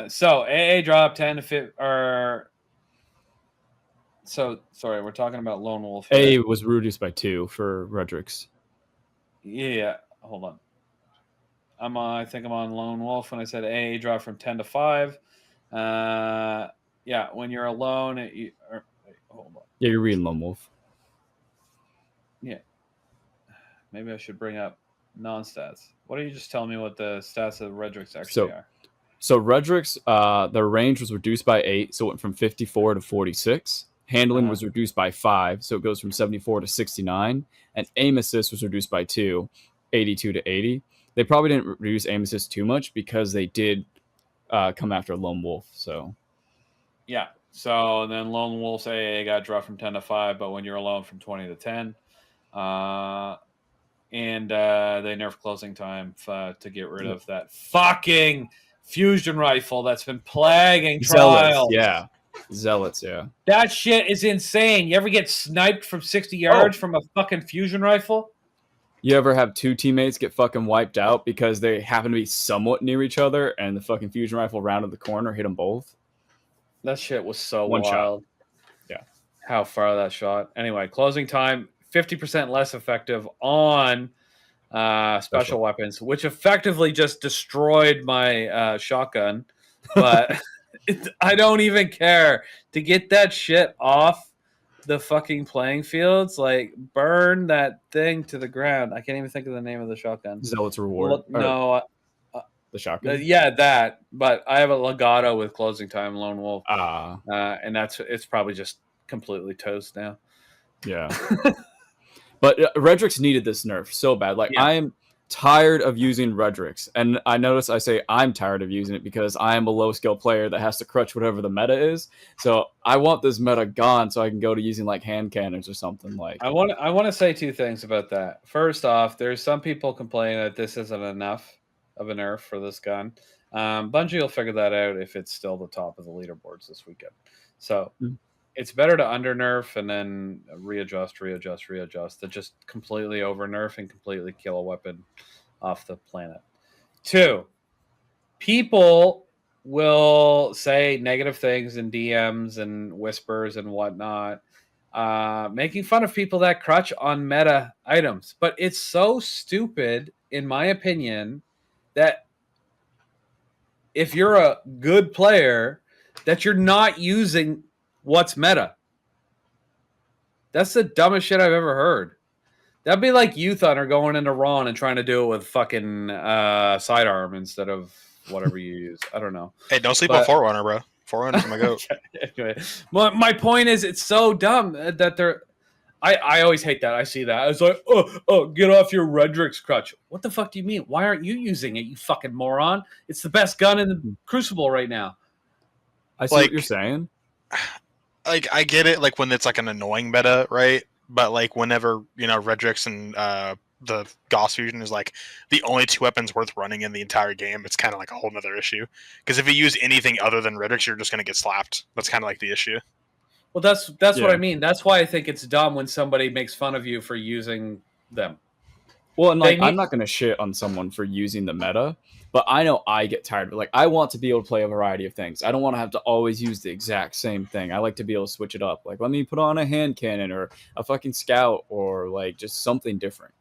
so AA drop 10 to 50, or so sorry, we're talking about Lone Wolf here. A was reduced by 2 for Redrix. Yeah, hold on. I think I'm on Lone Wolf when I said AA drop from 10 to 5. Yeah, when you're alone, wait, hold on. Yeah, you're reading Lone Wolf. Yeah. Maybe I should bring up non-stats. Why don't you just tell me what the stats of Redrix actually are? So Redrix, their range was reduced by 8, so it went from 54 to 46. Handling was reduced by 5, so it goes from 74 to 69. And aim assist was reduced by 2, 82 to 80. They probably didn't reduce aim assist too much because they did come after Lone Wolf. So yeah. So then Lone Wolf's AA got dropped from 10 to 5, but when you're alone from 20 to 10. And they nerfed closing time to get rid of that fucking fusion rifle that's been plaguing trials. Yeah. Zealots, yeah. That shit is insane. You ever get sniped from 60 yards from a fucking fusion rifle? You ever have 2 teammates get fucking wiped out because they happen to be somewhat near each other and the fucking fusion rifle rounded the corner, hit them both? That shit was so One wild. shot. Yeah. How far that shot. Anyway, closing time, 50% less effective on special weapons, which effectively just destroyed my shotgun. But I don't even care. To get that shit off the fucking playing fields, like burn that thing to the ground. I can't even think of the name of the shotgun. Zealot's Reward. No. The shotgun? Yeah, that. But I have a Legato with closing time, Lone Wolf. And it's probably just completely toast now. Yeah. But Redrix needed this nerf so bad. Like, I am tired of using Redrix. And I notice I say I'm tired of using it because I am a low-skill player that has to crutch whatever the meta is. So I want this meta gone so I can go to using, like, hand cannons or something. Like, I want to say 2 things about that. First off, there's some people complaining that this isn't enough of a nerf for this gun. Bungie will figure that out if it's still the top of the leaderboards this weekend. So it's better to under nerf and then readjust than just completely over nerf and completely kill a weapon off the planet. 2, people will say negative things in DMs and whispers and whatnot, making fun of people that crutch on meta items. But it's so stupid, in my opinion, that if you're a good player, that you're not using what's meta. That's the dumbest shit I've ever heard. That'd be like Youth Hunter going into Ron and trying to do it with fucking sidearm instead of whatever you use. I don't know. Hey, don't sleep on Forerunner, bro. Forerunner's my goat. Anyway, my point is, it's so dumb that they're. I always hate that. I see that. I was like, oh, get off your Redrix crutch. What the fuck do you mean? Why aren't you using it, you fucking moron? It's the best gun in the Crucible right now. I see what you're saying. Like, I get it, like, when it's, like, an annoying meta, right? But, like, whenever, Redrix and the Gauss Fusion is, like, the only 2 weapons worth running in the entire game, it's kind of like a whole nother issue. Because if you use anything other than Redrix, you're just going to get slapped. That's kind of like the issue. Well, that's what I mean. That's why I think it's dumb when somebody makes fun of you for using them. Well, and like, I'm not going to shit on someone for using the meta, but I know I get tired of it. Like, I want to be able to play a variety of things. I don't want to have to always use the exact same thing. I like to be able to switch it up. Like, let me put on a hand cannon or a fucking scout or, like, just something different.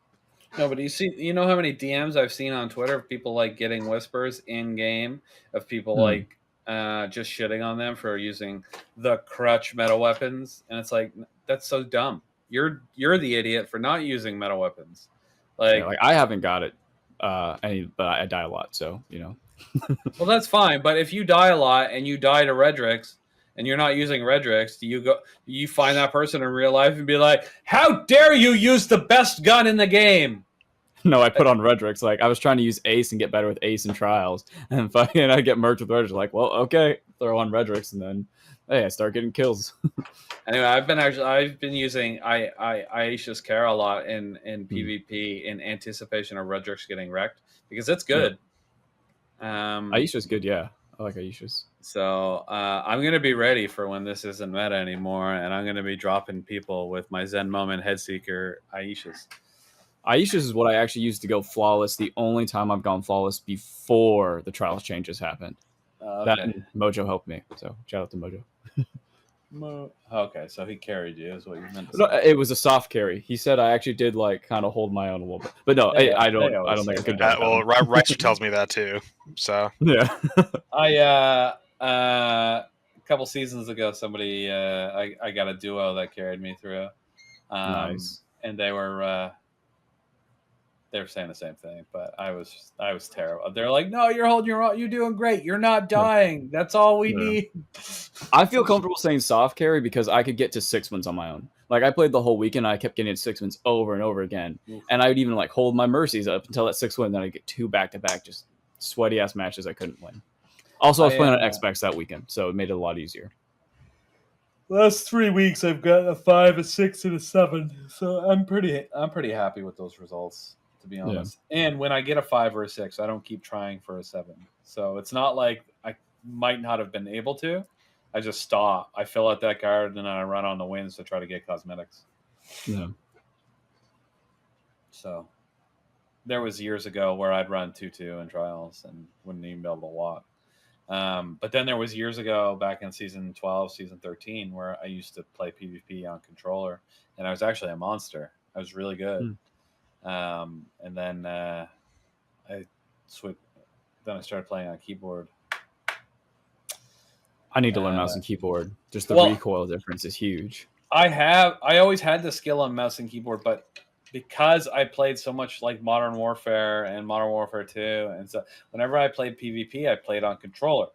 No, but you know how many DMs I've seen on Twitter of people, like, getting whispers in game of people, like, just shitting on them for using the crutch meta weapons, and it's like that's so dumb. You're the idiot for not using meta weapons. Like, like I haven't got it but I die a lot, so well, that's fine. But if you die a lot and you die to Redrix and you're not using Redrix, do you find that person in real life and be like, how dare you use the best gun in the game? No, I put on Redrix. Like I was trying to use Ace and get better with Ace in trials, and fucking I get merged with Redrix. Like, well, okay, throw on Redrix, and then hey, I start getting kills. Anyway, I've been using Aisha's Care a lot in PvP in anticipation of Redrix getting wrecked because it's good. Aisha's good, yeah. I like Aisha's. So I'm gonna be ready for when this isn't meta anymore, and I'm gonna be dropping people with my Zen Moment Headseeker Aisha's. Aisha's is what I actually used to go flawless. The only time I've gone flawless before the trials changes happened. Okay. That and Mojo helped me. So shout out to Mojo. Okay, so he carried you, is what you meant to say. No, it was a soft carry. He said I actually did like kind of hold my own a little bit, but no, I don't think I could. Well, Rexer tells me that too. So yeah, a couple seasons ago, somebody I got a duo that carried me through. Nice. And they were saying the same thing, but I was terrible. They're like, "No, you're holding your own. You're doing great. You're not dying. That's all we need." I feel comfortable saying soft carry because I could get to 6 wins on my own. Like I played the whole weekend, I kept getting 6 wins over and over again, and I would even like hold my mercies up until that 6 win. Then I get 2 back-to-back, just sweaty ass matches I couldn't win. Also, I was playing on Xbox that weekend, so it made it a lot easier. Last 3 weeks, I've got a 5, a 6, and a 7. So I'm pretty happy with those results, to be honest. Yeah. And when I get a 5 or a 6, I don't keep trying for a 7. So it's not like I might not have been able to. I just stop. I fill out that card, and then I run on the wins to try to get cosmetics. Yeah. So there was years ago where I'd run 2-2 in trials and wouldn't even be able to walk. But then there was years ago back in season 12, season 13, where I used to play PvP on controller, and I was actually a monster. I was really good. And then I switched. Then I started playing on keyboard. I need to learn mouse and keyboard. Just the recoil difference is huge. I always had the skill on mouse and keyboard, but because I played so much like Modern Warfare and Modern Warfare 2, and so whenever I played PvP, I played on controller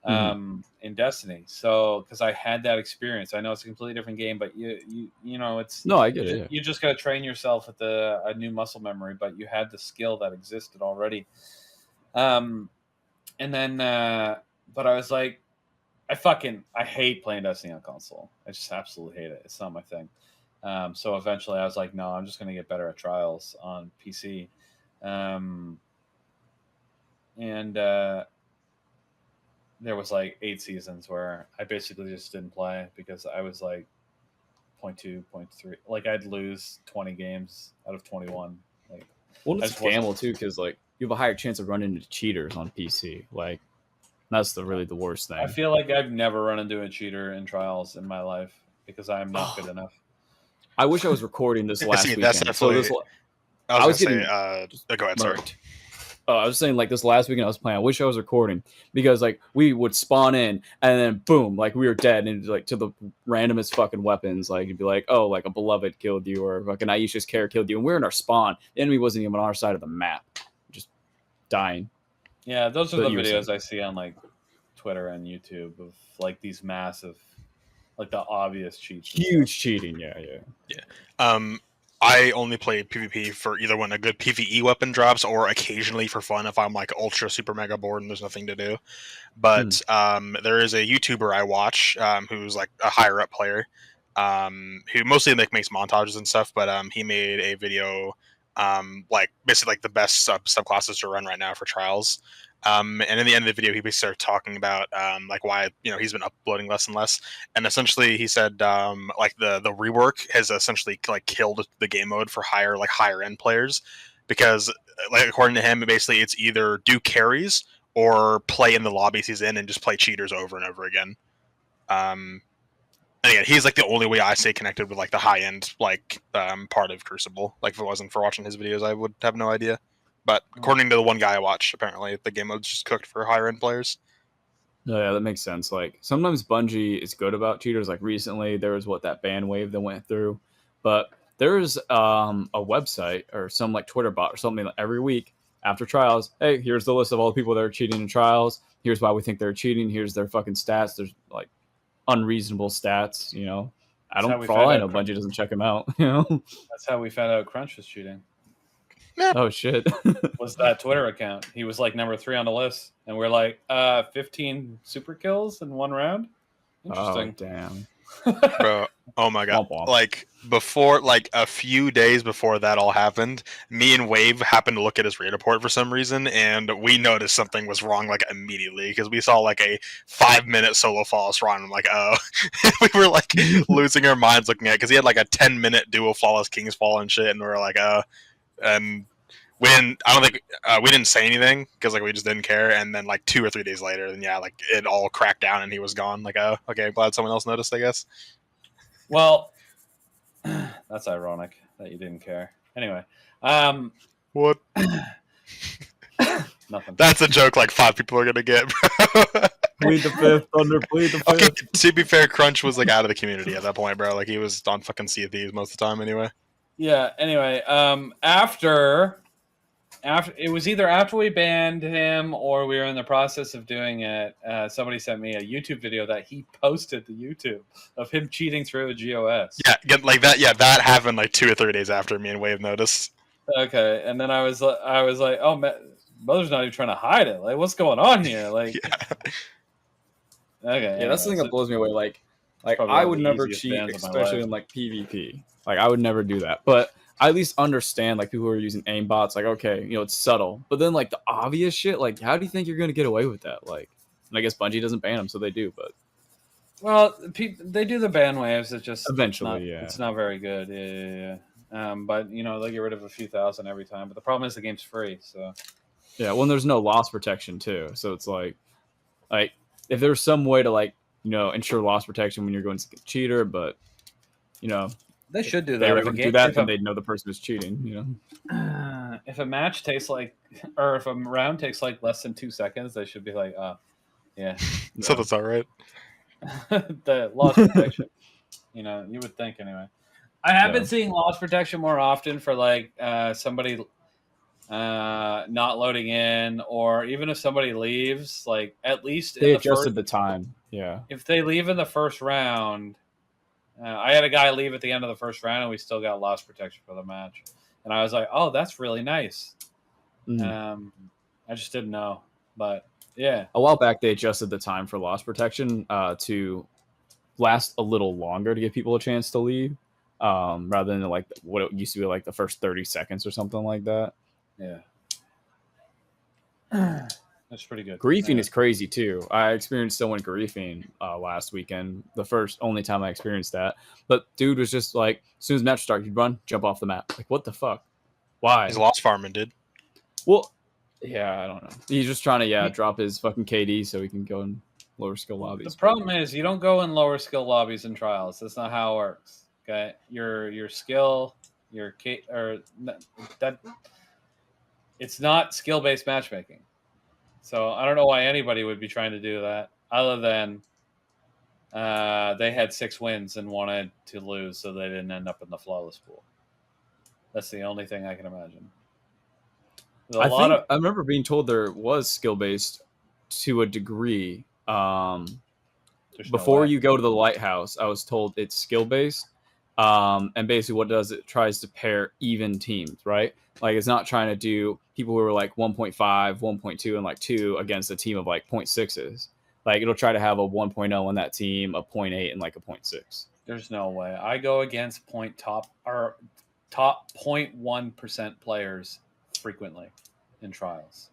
in Destiny. So because I had that experience, I know it's a completely different game, but you know it's I get it. Yeah. You just got to train yourself with a new muscle memory, but you had the skill that existed already. And then, but I was like, I hate playing Destiny on console. I just absolutely hate it. It's not my thing. So eventually I was like, no, I'm just going to get better at trials on PC. And there was like 8 seasons where I basically just didn't play because I was like 0.2, 0.3. Like I'd lose 20 games out of 21. Like, well, it's a gamble too, because like you have a higher chance of running into cheaters on PC. Like that's really the worst thing. I feel like I've never run into a cheater in trials in my life because I am not good enough. I wish I was recording this last weekend. That's definitely. So I was going to say, go ahead, sorry. I was saying like this last weekend I was playing. I wish I was recording because like we would spawn in and then boom, like we were dead and like to the randomest fucking weapons. Like you'd be like, oh, like a beloved killed you or fucking Aisha's care killed you, and we're in our spawn. The enemy wasn't even on our side of the map, just dying. Yeah, those are the videos I see on like Twitter and YouTube of like these massive, like the obvious cheats. Huge cheating, yeah. I only play PvP for either when a good PvE weapon drops or occasionally for fun if I'm like ultra super mega bored and there's nothing to do. But there is a YouTuber I watch who's like a higher up player who mostly makes montages and stuff, but he made a video like basically like the best subclasses to run right now for trials. And in the end of the video, he basically started talking about like why he's been uploading less and less. And essentially, he said like the rework has essentially like killed the game mode for higher end players because like according to him, basically it's either do carries or play in the lobbies he's in and just play cheaters over and over again. And again, he's like the only way I stay connected with like the high end like part of Crucible. Like if it wasn't for watching his videos, I would have no idea. But according to the one guy I watched, apparently the game mode's just cooked for higher end players. No, yeah, that makes sense. Like sometimes Bungie is good about cheaters. Like recently, there was that ban wave that went through, but there's a website or some like Twitter bot or something like every week after trials. Hey, here's the list of all the people that are cheating in trials. Here's why we think they're cheating. Here's their fucking stats. There's like unreasonable stats. You know, I That's how don't. we For all found I out know, Crunch- Bungie doesn't check them out. You know. That's how we found out Crunch was cheating. Oh shit. Was that Twitter account? He was like number 3 on the list, and we're like, 15 super kills in one round. Oh Interesting. damn. Bro, oh my god. Womp womp. Like before, like a few days before that all happened, me and Wave happened to look at his raid report for some reason, and we noticed something was wrong like immediately because we saw like a 5-minute solo flawless run. I'm like, oh, we were like losing our minds looking at it because he had like a 10-minute duo flawless King's Fall and shit, and we were like, and we didn't. I don't think we didn't say anything because like we just didn't care. And then like 2 or 3 days later, then yeah, like it all cracked down and he was gone. Like, oh, okay, glad someone else noticed, I guess. Well, that's ironic that you didn't care. Anyway, What? nothing. That's a joke like 5 people are gonna get, bro. Plead the fifth, Thunder. Plead the fifth. Okay, to be fair, Crunch was like out of the community at that point, bro. Like he was on fucking Sea of Thieves most of the time anyway. Yeah. Anyway, after it was either after we banned him or we were in the process of doing it. Somebody sent me a YouTube video that he posted to YouTube of him cheating through a GOS. Yeah, like that. Yeah, that happened like 2 or 3 days after me and Wave noticed. Okay, and then I was like, oh, Mother's not even trying to hide it. Like, what's going on here? Like, Yeah. Okay. Yeah, that's the thing that blows me away. Like probably I one would of the never easiest cheat, bans of my especially life. in like PvP. Like I would never do that. But I at least understand like people who are using aimbots. Like okay, you know it's subtle. But then like the obvious shit, like how do you think you're gonna get away with that? Like, and I guess Bungie doesn't ban them, so they do. But Well, they do the ban waves. It's just eventually, it's not very good. Yeah. But you know they'll get rid of a few thousand every time. But the problem is the game's free. So yeah. Well, there's no loss protection too. So it's like if there's some way to like ensure loss protection when you're going to cheater, but they should do they that. wouldn't do that, then they'd know the person is cheating. If a match takes like, or if a round takes like less than 2 seconds, they should be like, yeah. So that's all right. The loss protection. You would think anyway. I have been seeing loss protection more often for like somebody not loading in, or even if somebody leaves, like at least they adjusted the time. Yeah. If they leave in the first round, I had a guy leave at the end of the first round, and we still got loss protection for the match. And I was like, "Oh, that's really nice." Mm-hmm. I just didn't know, but yeah. A while back, they adjusted the time for loss protection to last a little longer to give people a chance to leave, rather than like what it used to be like the first 30 seconds or something like that. Yeah. That's pretty good. Griefing is crazy too. I experienced someone griefing last weekend. The only time I experienced that. But dude was just like, as soon as match started, he'd run, jump off the map. Like, what the fuck? Why? He's lost farming, dude. Well, yeah, I don't know. He's just trying to drop his fucking KD so he can go in lower skill lobbies. The problem is you don't go in lower skill lobbies in trials. That's not how it works. Okay, your skill, your K, or that. It's not skill based matchmaking. So I don't know why anybody would be trying to do that, other than they had 6 wins and wanted to lose, so they didn't end up in the flawless pool. That's the only thing I can imagine. I remember being told there was skill based to a degree. Before you go to the lighthouse, I was told it's skill based. And basically what it tries to pair even teams, right? Like it's not trying to do people who are like 1.5, 1.2, and like 2 against a team of like 0.6s. Like it'll try to have a 1.0 on that team, a 0.8, and like a 0.6. There's no way. I go against top 0.1% players frequently in trials.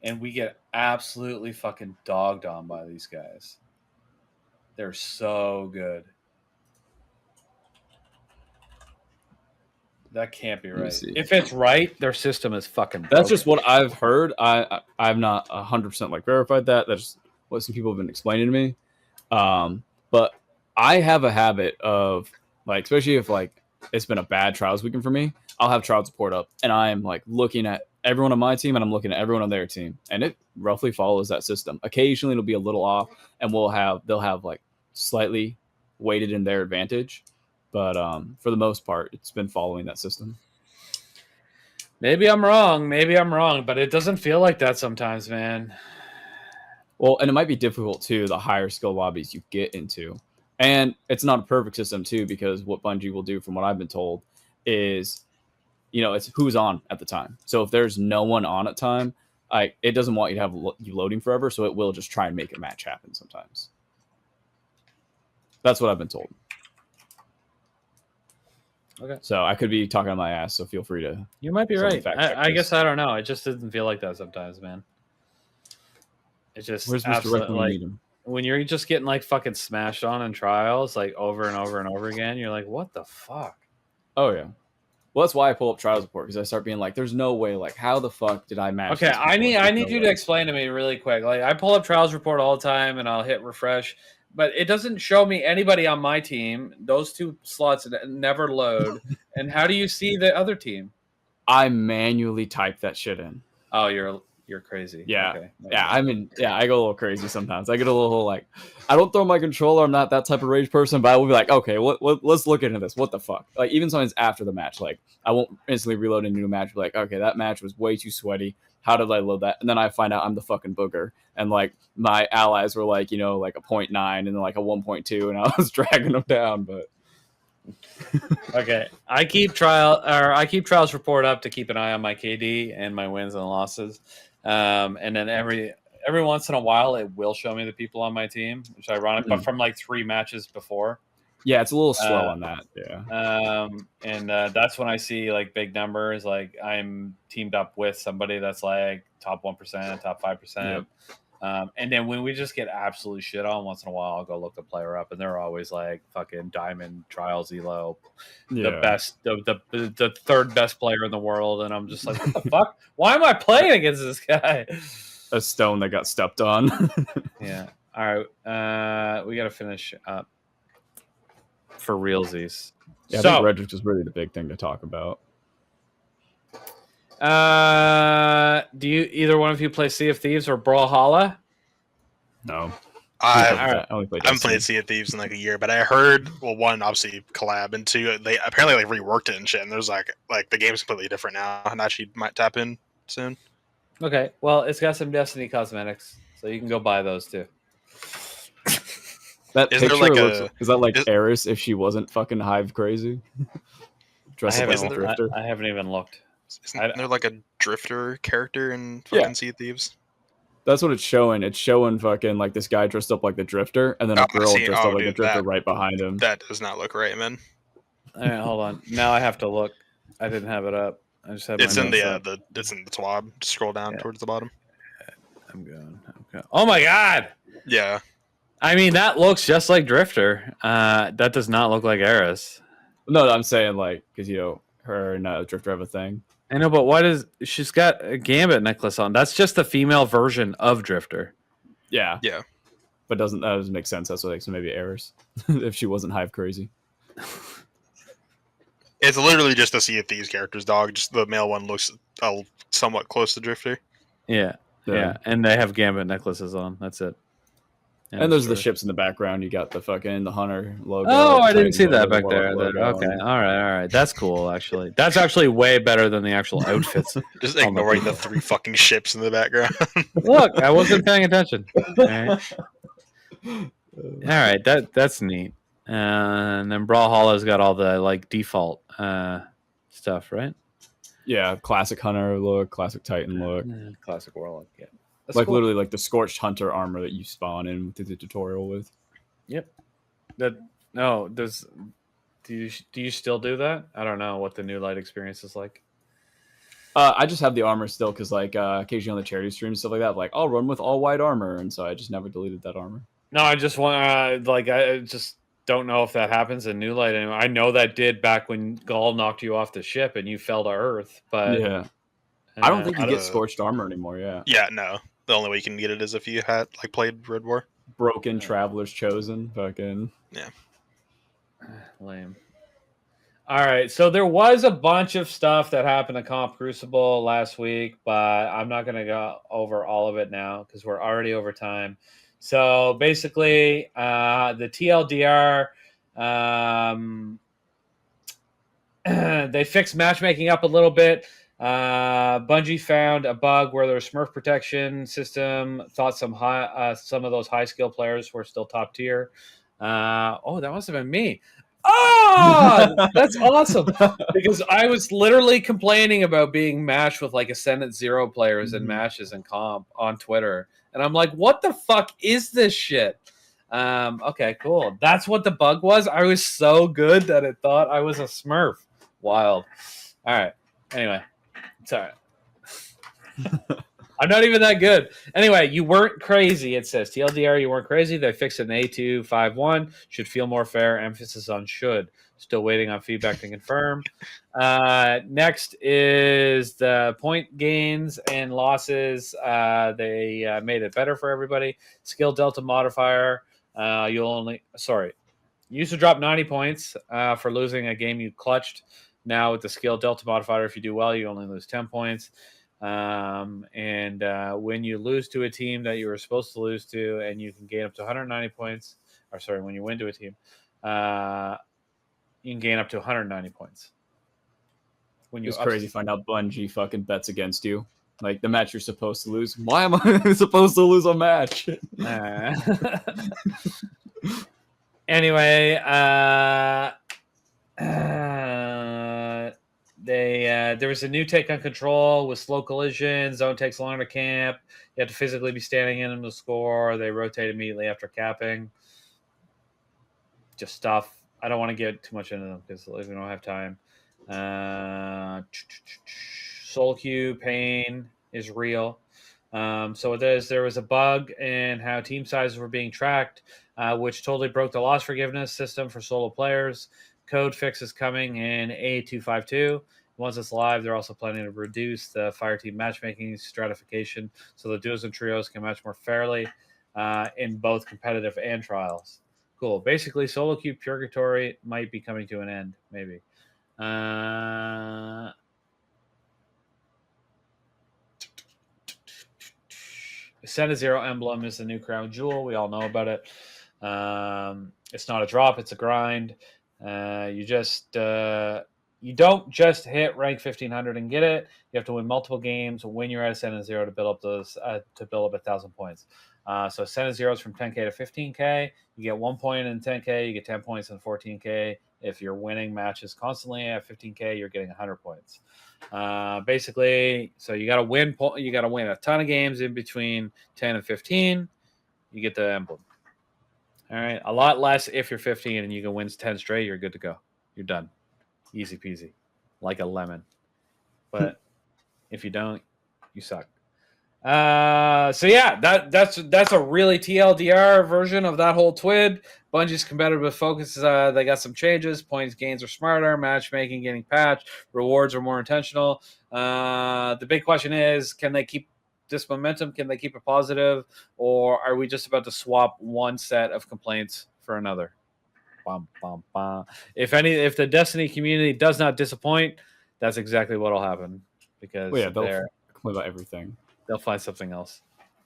And we get absolutely fucking dogged on by these guys. They're so good. That can't be right. If it's right, their system is fucking broken. That's just what I've heard. I've not 100% like verified that. That's what some people have been explaining to me. But I have a habit of like, especially if like it's been a bad trials weekend for me, I'll have trials support up and I'm like looking at everyone on my team and I'm looking at everyone on their team, and it roughly follows that system. Occasionally it'll be a little off, and they'll have like slightly weighted in their advantage, but for the most part, it's been following that system. Maybe I'm wrong, but it doesn't feel like that sometimes, man. Well, and it might be difficult too, the higher skill lobbies you get into. And it's not a perfect system too, because what Bungie will do, from what I've been told, is, it's who's on at the time. So if there's no one on at time, it doesn't want you to have you loading forever, so it will just try and make a match happen sometimes. That's what I've been told. Okay. So I could be talking on my ass, so feel free to. You might be right. I guess I don't know. It just doesn't feel like that sometimes, man. It's just Where's Mr. Rick when you need him? When you're just getting like fucking smashed on in trials like over and over and over again, you're like, what the fuck? Oh yeah. Well, that's why I pull up trials report, because I start being like, there's no way, like, how the fuck did I match? Okay, I need you to explain to me really quick. Like, I pull up trials report all the time and I'll hit refresh, but it doesn't show me anybody on my team. Those 2 slots never load. And how do you see the other team? I manually type that shit in. Oh, you're crazy. Yeah. Okay. Yeah. I go a little crazy sometimes. I get a little like, I don't throw my controller. I'm not that type of rage person, but I will be like, okay, let's look into this. What the fuck? Like, even sometimes after the match, like, I won't instantly reload into a match. Be like, okay, that match was way too sweaty. How did I load that? And then I find out I'm the fucking booger. And like, my allies were like, like a 0.9 and then like a 1.2, and I was dragging them down, but. Okay, I keep trials report up to keep an eye on my KD and my wins and losses, and then every once in a while it will show me the people on my team, which is ironic, but from like 3 matches before. Yeah, it's a little slow on that. Yeah, and that's when I see like big numbers, like I'm teamed up with somebody that's like top 1%, top 5%. Yep. And then when we just get absolutely shit on, once in a while, I'll go look the player up, and they're always like fucking diamond trials elo, the best, the 3rd best player in the world, and I'm just like, what the fuck? Why am I playing against this guy? A stone that got stepped on. Yeah. All right. We got to finish up for realsies. Yeah, I think Redrix is really the big thing to talk about. Do you either one of you play Sea of Thieves or Brawlhalla? No. I haven't played Sea of Thieves in like a year, but I heard, well, 1, obviously collab, and 2, they apparently like reworked it and shit, and there's like the game's completely different now, and actually might tap in soon. Okay, well, it's got some Destiny cosmetics, so you can go buy those too. That picture is that like Eris if she wasn't fucking hive crazy? I haven't even looked. Isn't there like a drifter character in fucking Sea of Thieves? That's what it's showing. It's showing fucking like this guy dressed up like the drifter, and then a girl dressed up like a drifter right behind him. That does not look right, man. All right, hold on. Now I have to look. I didn't have it up. I just have. It's in the TWAS. Just scroll down towards the bottom. I'm going. Oh my god! Yeah. I mean, that looks just like Drifter. That does not look like Eris. No, I'm saying like because her and Drifter have a thing. I know, but she's got a Gambit necklace on? That's just the female version of Drifter. Yeah. Yeah. But that doesn't make sense. That's what makes maybe Eris if she wasn't hive crazy. It's literally just a Sea of Thieves characters, dog. Just the male one looks somewhat close to Drifter. Yeah. And they have Gambit necklaces on. That's it. And there's the ships in the background. You got the Hunter logo. Oh, I didn't see that back there. Okay. All right. That's cool, actually. That's actually way better than the actual outfits. Just ignoring the 3 fucking ships in the background. Look, I wasn't paying attention. All right. That's neat. And then Brawlhalla's got all the like default stuff, right? Yeah, classic Hunter look, classic Titan look, classic Warlock. Yeah. That's like cool. literally like the Scorched Hunter armor that you spawn in through the tutorial with. Yep. Do you still do that? I don't know what the new light experience is like. I just have the armor still because like occasionally on the charity streams stuff like that, like I'll run with all white armor, and so I just never deleted that armor. No, I just want I just don't know if that happens in new light anymore. I know that did back when Gaul knocked you off the ship and you fell to Earth, but yeah, I don't think you get Scorched armor anymore. Yeah, no. The only way you can get it is if you had like played Red War. Broken Traveler's Chosen, fucking yeah, lame. All right, so there was a bunch of stuff that happened to Comp Crucible last week, but I'm not going to go over all of it now because we're already over time. So basically, the TLDR, they fixed matchmaking up a little bit. Bungie found a bug where their Smurf protection system thought some of those high skill players were still top tier. Oh, that must have been me. Oh, that's awesome. Because I was literally complaining about being matched with like Ascendant 0 players in matches and comp on Twitter. And I'm like, what the fuck is this shit? Okay, cool. That's what the bug was. I was so good that it thought I was a Smurf. Wild. All right. Anyway, it's all right. I'm not even that good. Anyway, you weren't crazy, it says. TLDR, you weren't crazy. They fixed it in A251. Should feel more fair. Emphasis on should. Still waiting on feedback to confirm. Next is the point gains and losses. They made it better for everybody. Skill delta modifier. You used to drop 90 points for losing a game you clutched. Now with the skill delta modifier, if you do well, you only lose 10 points. When you lose to a team that you were supposed to lose to, and you can gain up to 190 points, when you win to a team, you can gain up to 190 points. When it's crazy to find out Bungie fucking bets against you. Like the match you're supposed to lose. Why am I supposed to lose a match? Anyway, there was a new take on control with slow collision. Zone takes longer to camp. You have to physically be standing in them to score. They rotate immediately after capping. Just stuff. I don't want to get too much into them because we don't have time. Soul queue pain is real. So there was a bug in how team sizes were being tracked, which totally broke the loss forgiveness system for solo players. Code fix is coming in A252. Once it's live, they're also planning to reduce the fire team matchmaking stratification so the duos and trios can match more fairly in both competitive and trials. Cool. Basically, solo queue purgatory might be coming to an end, maybe. Ascendant 0 emblem is the new crown jewel. We all know about it. It's not a drop; it's a grind. You don't just hit rank 1500 and get it. You have to win multiple games when you're at Ascendant 0 to build up 1,000 points. So Ascendant 0 is from 10k to 15k. You get 1 point in 10k. You get 10 points in 14k. If you're winning matches constantly at 15k, you're getting 100 points. Basically, so you got to win. You got to win a ton of games in between 10 and 15. You get the emblem. All right, a lot less if you're 15 and you can win 10 straight. You're good to go. You're done. Easy peasy, like a lemon. But if you don't, you suck. So yeah, that's a really TLDR version of that whole TWID. Bungie's competitive focus, they got some changes. Points gains are smarter. Matchmaking getting patched. Rewards are more intentional. The big question is, can they keep this momentum? Can they keep it positive? Or are we just about to swap one set of complaints for another? Bum, bum, bum. If the Destiny community does not disappoint, that's exactly what will happen. Because they'll complain about everything. They'll find something else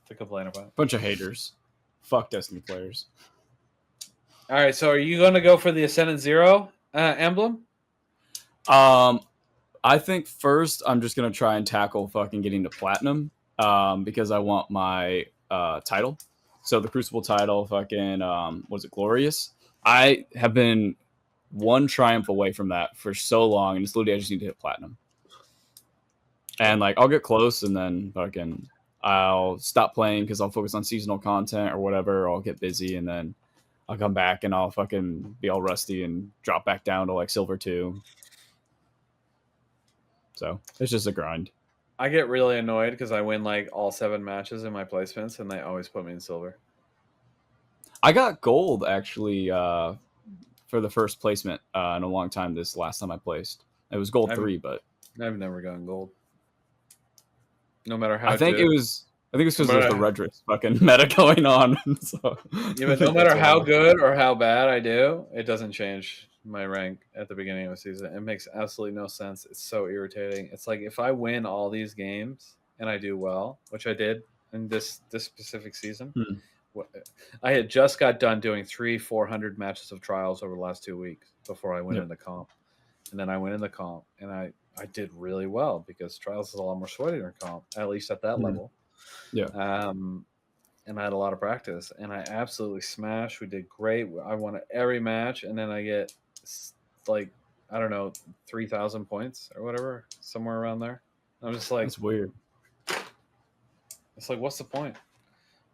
to complain about. Bunch of haters. Fuck Destiny players. All right, so are you going to go for the Ascendant 0 emblem? I think first I'm just going to try and tackle fucking getting to Platinum because I want my title. So the Crucible title, fucking, was it Glorious? I have been one triumph away from that for so long, and it's literally I just need to hit Platinum. And like I'll get close, and then fucking I'll stop playing because I'll focus on seasonal content or whatever. Or I'll get busy, and then I'll come back and I'll fucking be all rusty and drop back down to like Silver 2. So it's just a grind. I get really annoyed because I win like all 7 matches in my placements, and they always put me in Silver. I got gold actually for the first placement in a long time. This last time I placed, it was gold 3, but I've never gotten gold. No matter how I think it was because there's the Redrix fucking meta going on. So yeah, but no matter how good or how bad I do, it doesn't change my rank at the beginning of the season. It makes absolutely no sense. It's so irritating. It's like if I win all these games and I do well, which I did in this specific season. I had just got done doing 400 matches of trials over the last 2 weeks before I went into comp. And then I went into comp and I did really well because trials is a lot more sweaty than comp, at least at that level. Yeah. And I had a lot of practice and I absolutely smashed. We did great. I won every match. And then I get like, I don't know, 3,000 points or whatever, somewhere around there. I'm just like, it's weird. It's like, what's the point?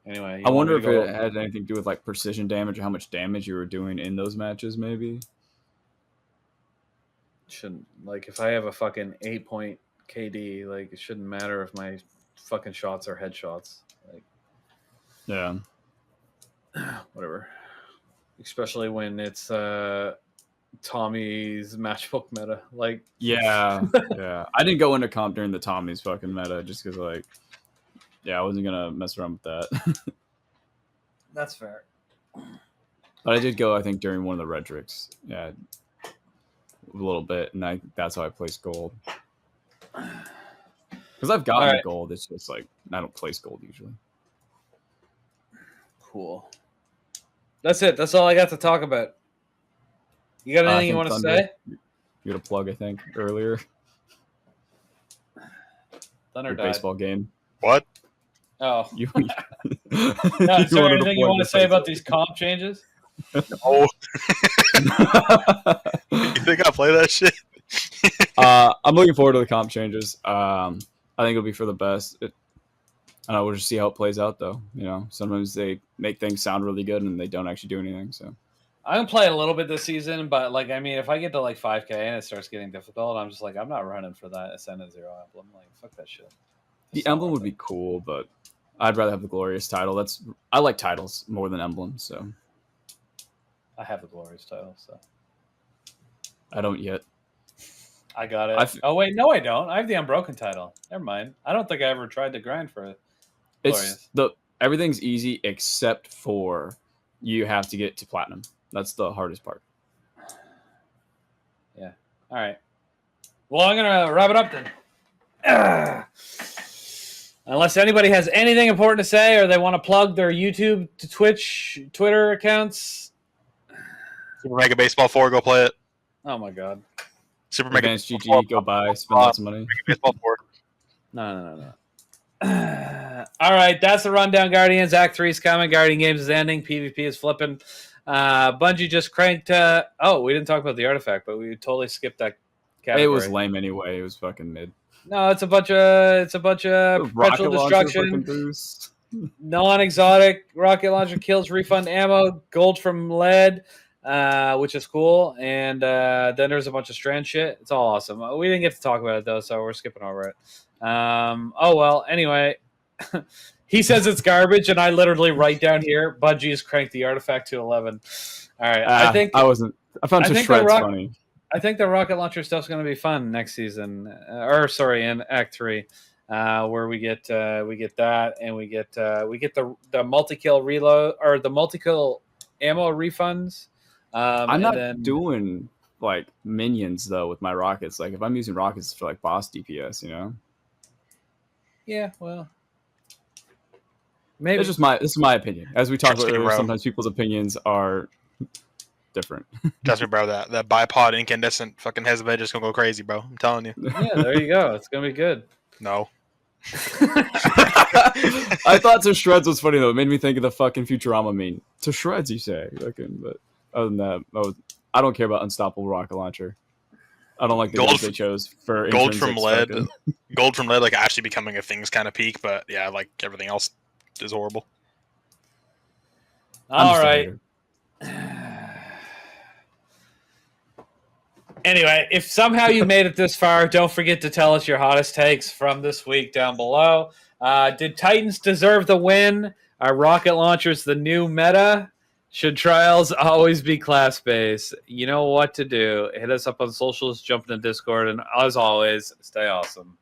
Anyway, I wonder if it had anything to do with like precision damage or how much damage you were doing in those matches, maybe. Shouldn't, like, if I have a fucking 8-point KD, like, it shouldn't matter if my fucking shots are headshots. Like, yeah, whatever. Especially when it's Tommy's matchbook meta. Like, yeah. I didn't go into comp during the Tommy's fucking meta just because, like, I wasn't gonna mess around with that. That's fair. But I did go, I think, during one of the Redrix. Yeah, a little bit, and that's how I placed gold. Because I've gotten gold, it's just like I don't place gold usually. Cool. That's it. That's all I got to talk about. You got anything you want to say? You had a plug, I think, earlier. Thunder died. Baseball game. What? Oh. No, is there anything you want to say about these comp changes? No. You think I'll play that shit? I'm looking forward to the comp changes. I think it'll be for the best. I don't know. We'll just see how it plays out, though. You know, sometimes they make things sound really good and they don't actually do anything. So I'm gonna play a little bit this season, but like, I mean, if I get to like 5K and it starts getting difficult, I'm just like, I'm not running for that Ascendant 0 emblem. Like, fuck that shit. The emblem would be cool, but I'd rather have the glorious title. I like titles more than emblems, so I have the glorious title, so I don't yet. I got it. Oh wait, no, I don't. I have the unbroken title. Never mind. I don't think I ever tried to grind for it. Glorious. Everything's easy except for you have to get to platinum. That's the hardest part. Yeah. All right. Well, I'm gonna wrap it up then. Unless anybody has anything important to say or they want to plug their YouTube, to Twitch, Twitter accounts. Super Mega Baseball 4, go play it. Oh my god. Super Mega Advanced GG, go buy, spend lots of money. Baseball 4. No. All right, that's the rundown, Guardians. Act 3 is coming. Guardian Games is ending. PvP is flipping. Bungie just cranked. We didn't talk about the artifact, but we totally skipped that category. It was lame anyway. It was fucking mid. No, it's a bunch of perpetual destruction, non-exotic rocket launcher kills, refund ammo, gold from lead, which is cool, and then there's a bunch of strand shit. It's all awesome. We didn't get to talk about it though, so we're skipping over it. Oh well. Anyway, he says it's garbage, and I literally write down here, Bungie has cranked the artifact to 11. All right, I found just shreds funny. I think the rocket launcher stuff's going to be fun next season, in Act 3, where we get that, and we get the multi-kill reload or the multi-kill ammo refunds. I'm not doing like minions though with my rockets. Like if I'm using rockets for like boss DPS, you know. Yeah, well, maybe this is my opinion. As we talked about earlier, sometimes people's opinions are different. Trust me, bro. That bipod incandescent fucking Hezbollah just gonna go crazy, bro. I'm telling you. Yeah, there you go. It's gonna be good. No. I thought to shreds was funny though. It made me think of the fucking Futurama meme. To shreds, you say? But other than that, I don't care about unstoppable rocket launcher. I don't like the gold they chose for gold from lead. Gold from lead, like actually becoming a thing's kind of peak, but yeah, like everything else is horrible. All right. Anyway, if somehow you made it this far, don't forget to tell us your hottest takes from this week down below. Did Titans deserve the win? Are rocket launchers the new meta? Should trials always be class-based? You know what to do. Hit us up on socials, jump in the Discord, and as always, stay awesome.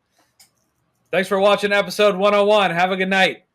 Thanks for watching episode 101. Have a good night.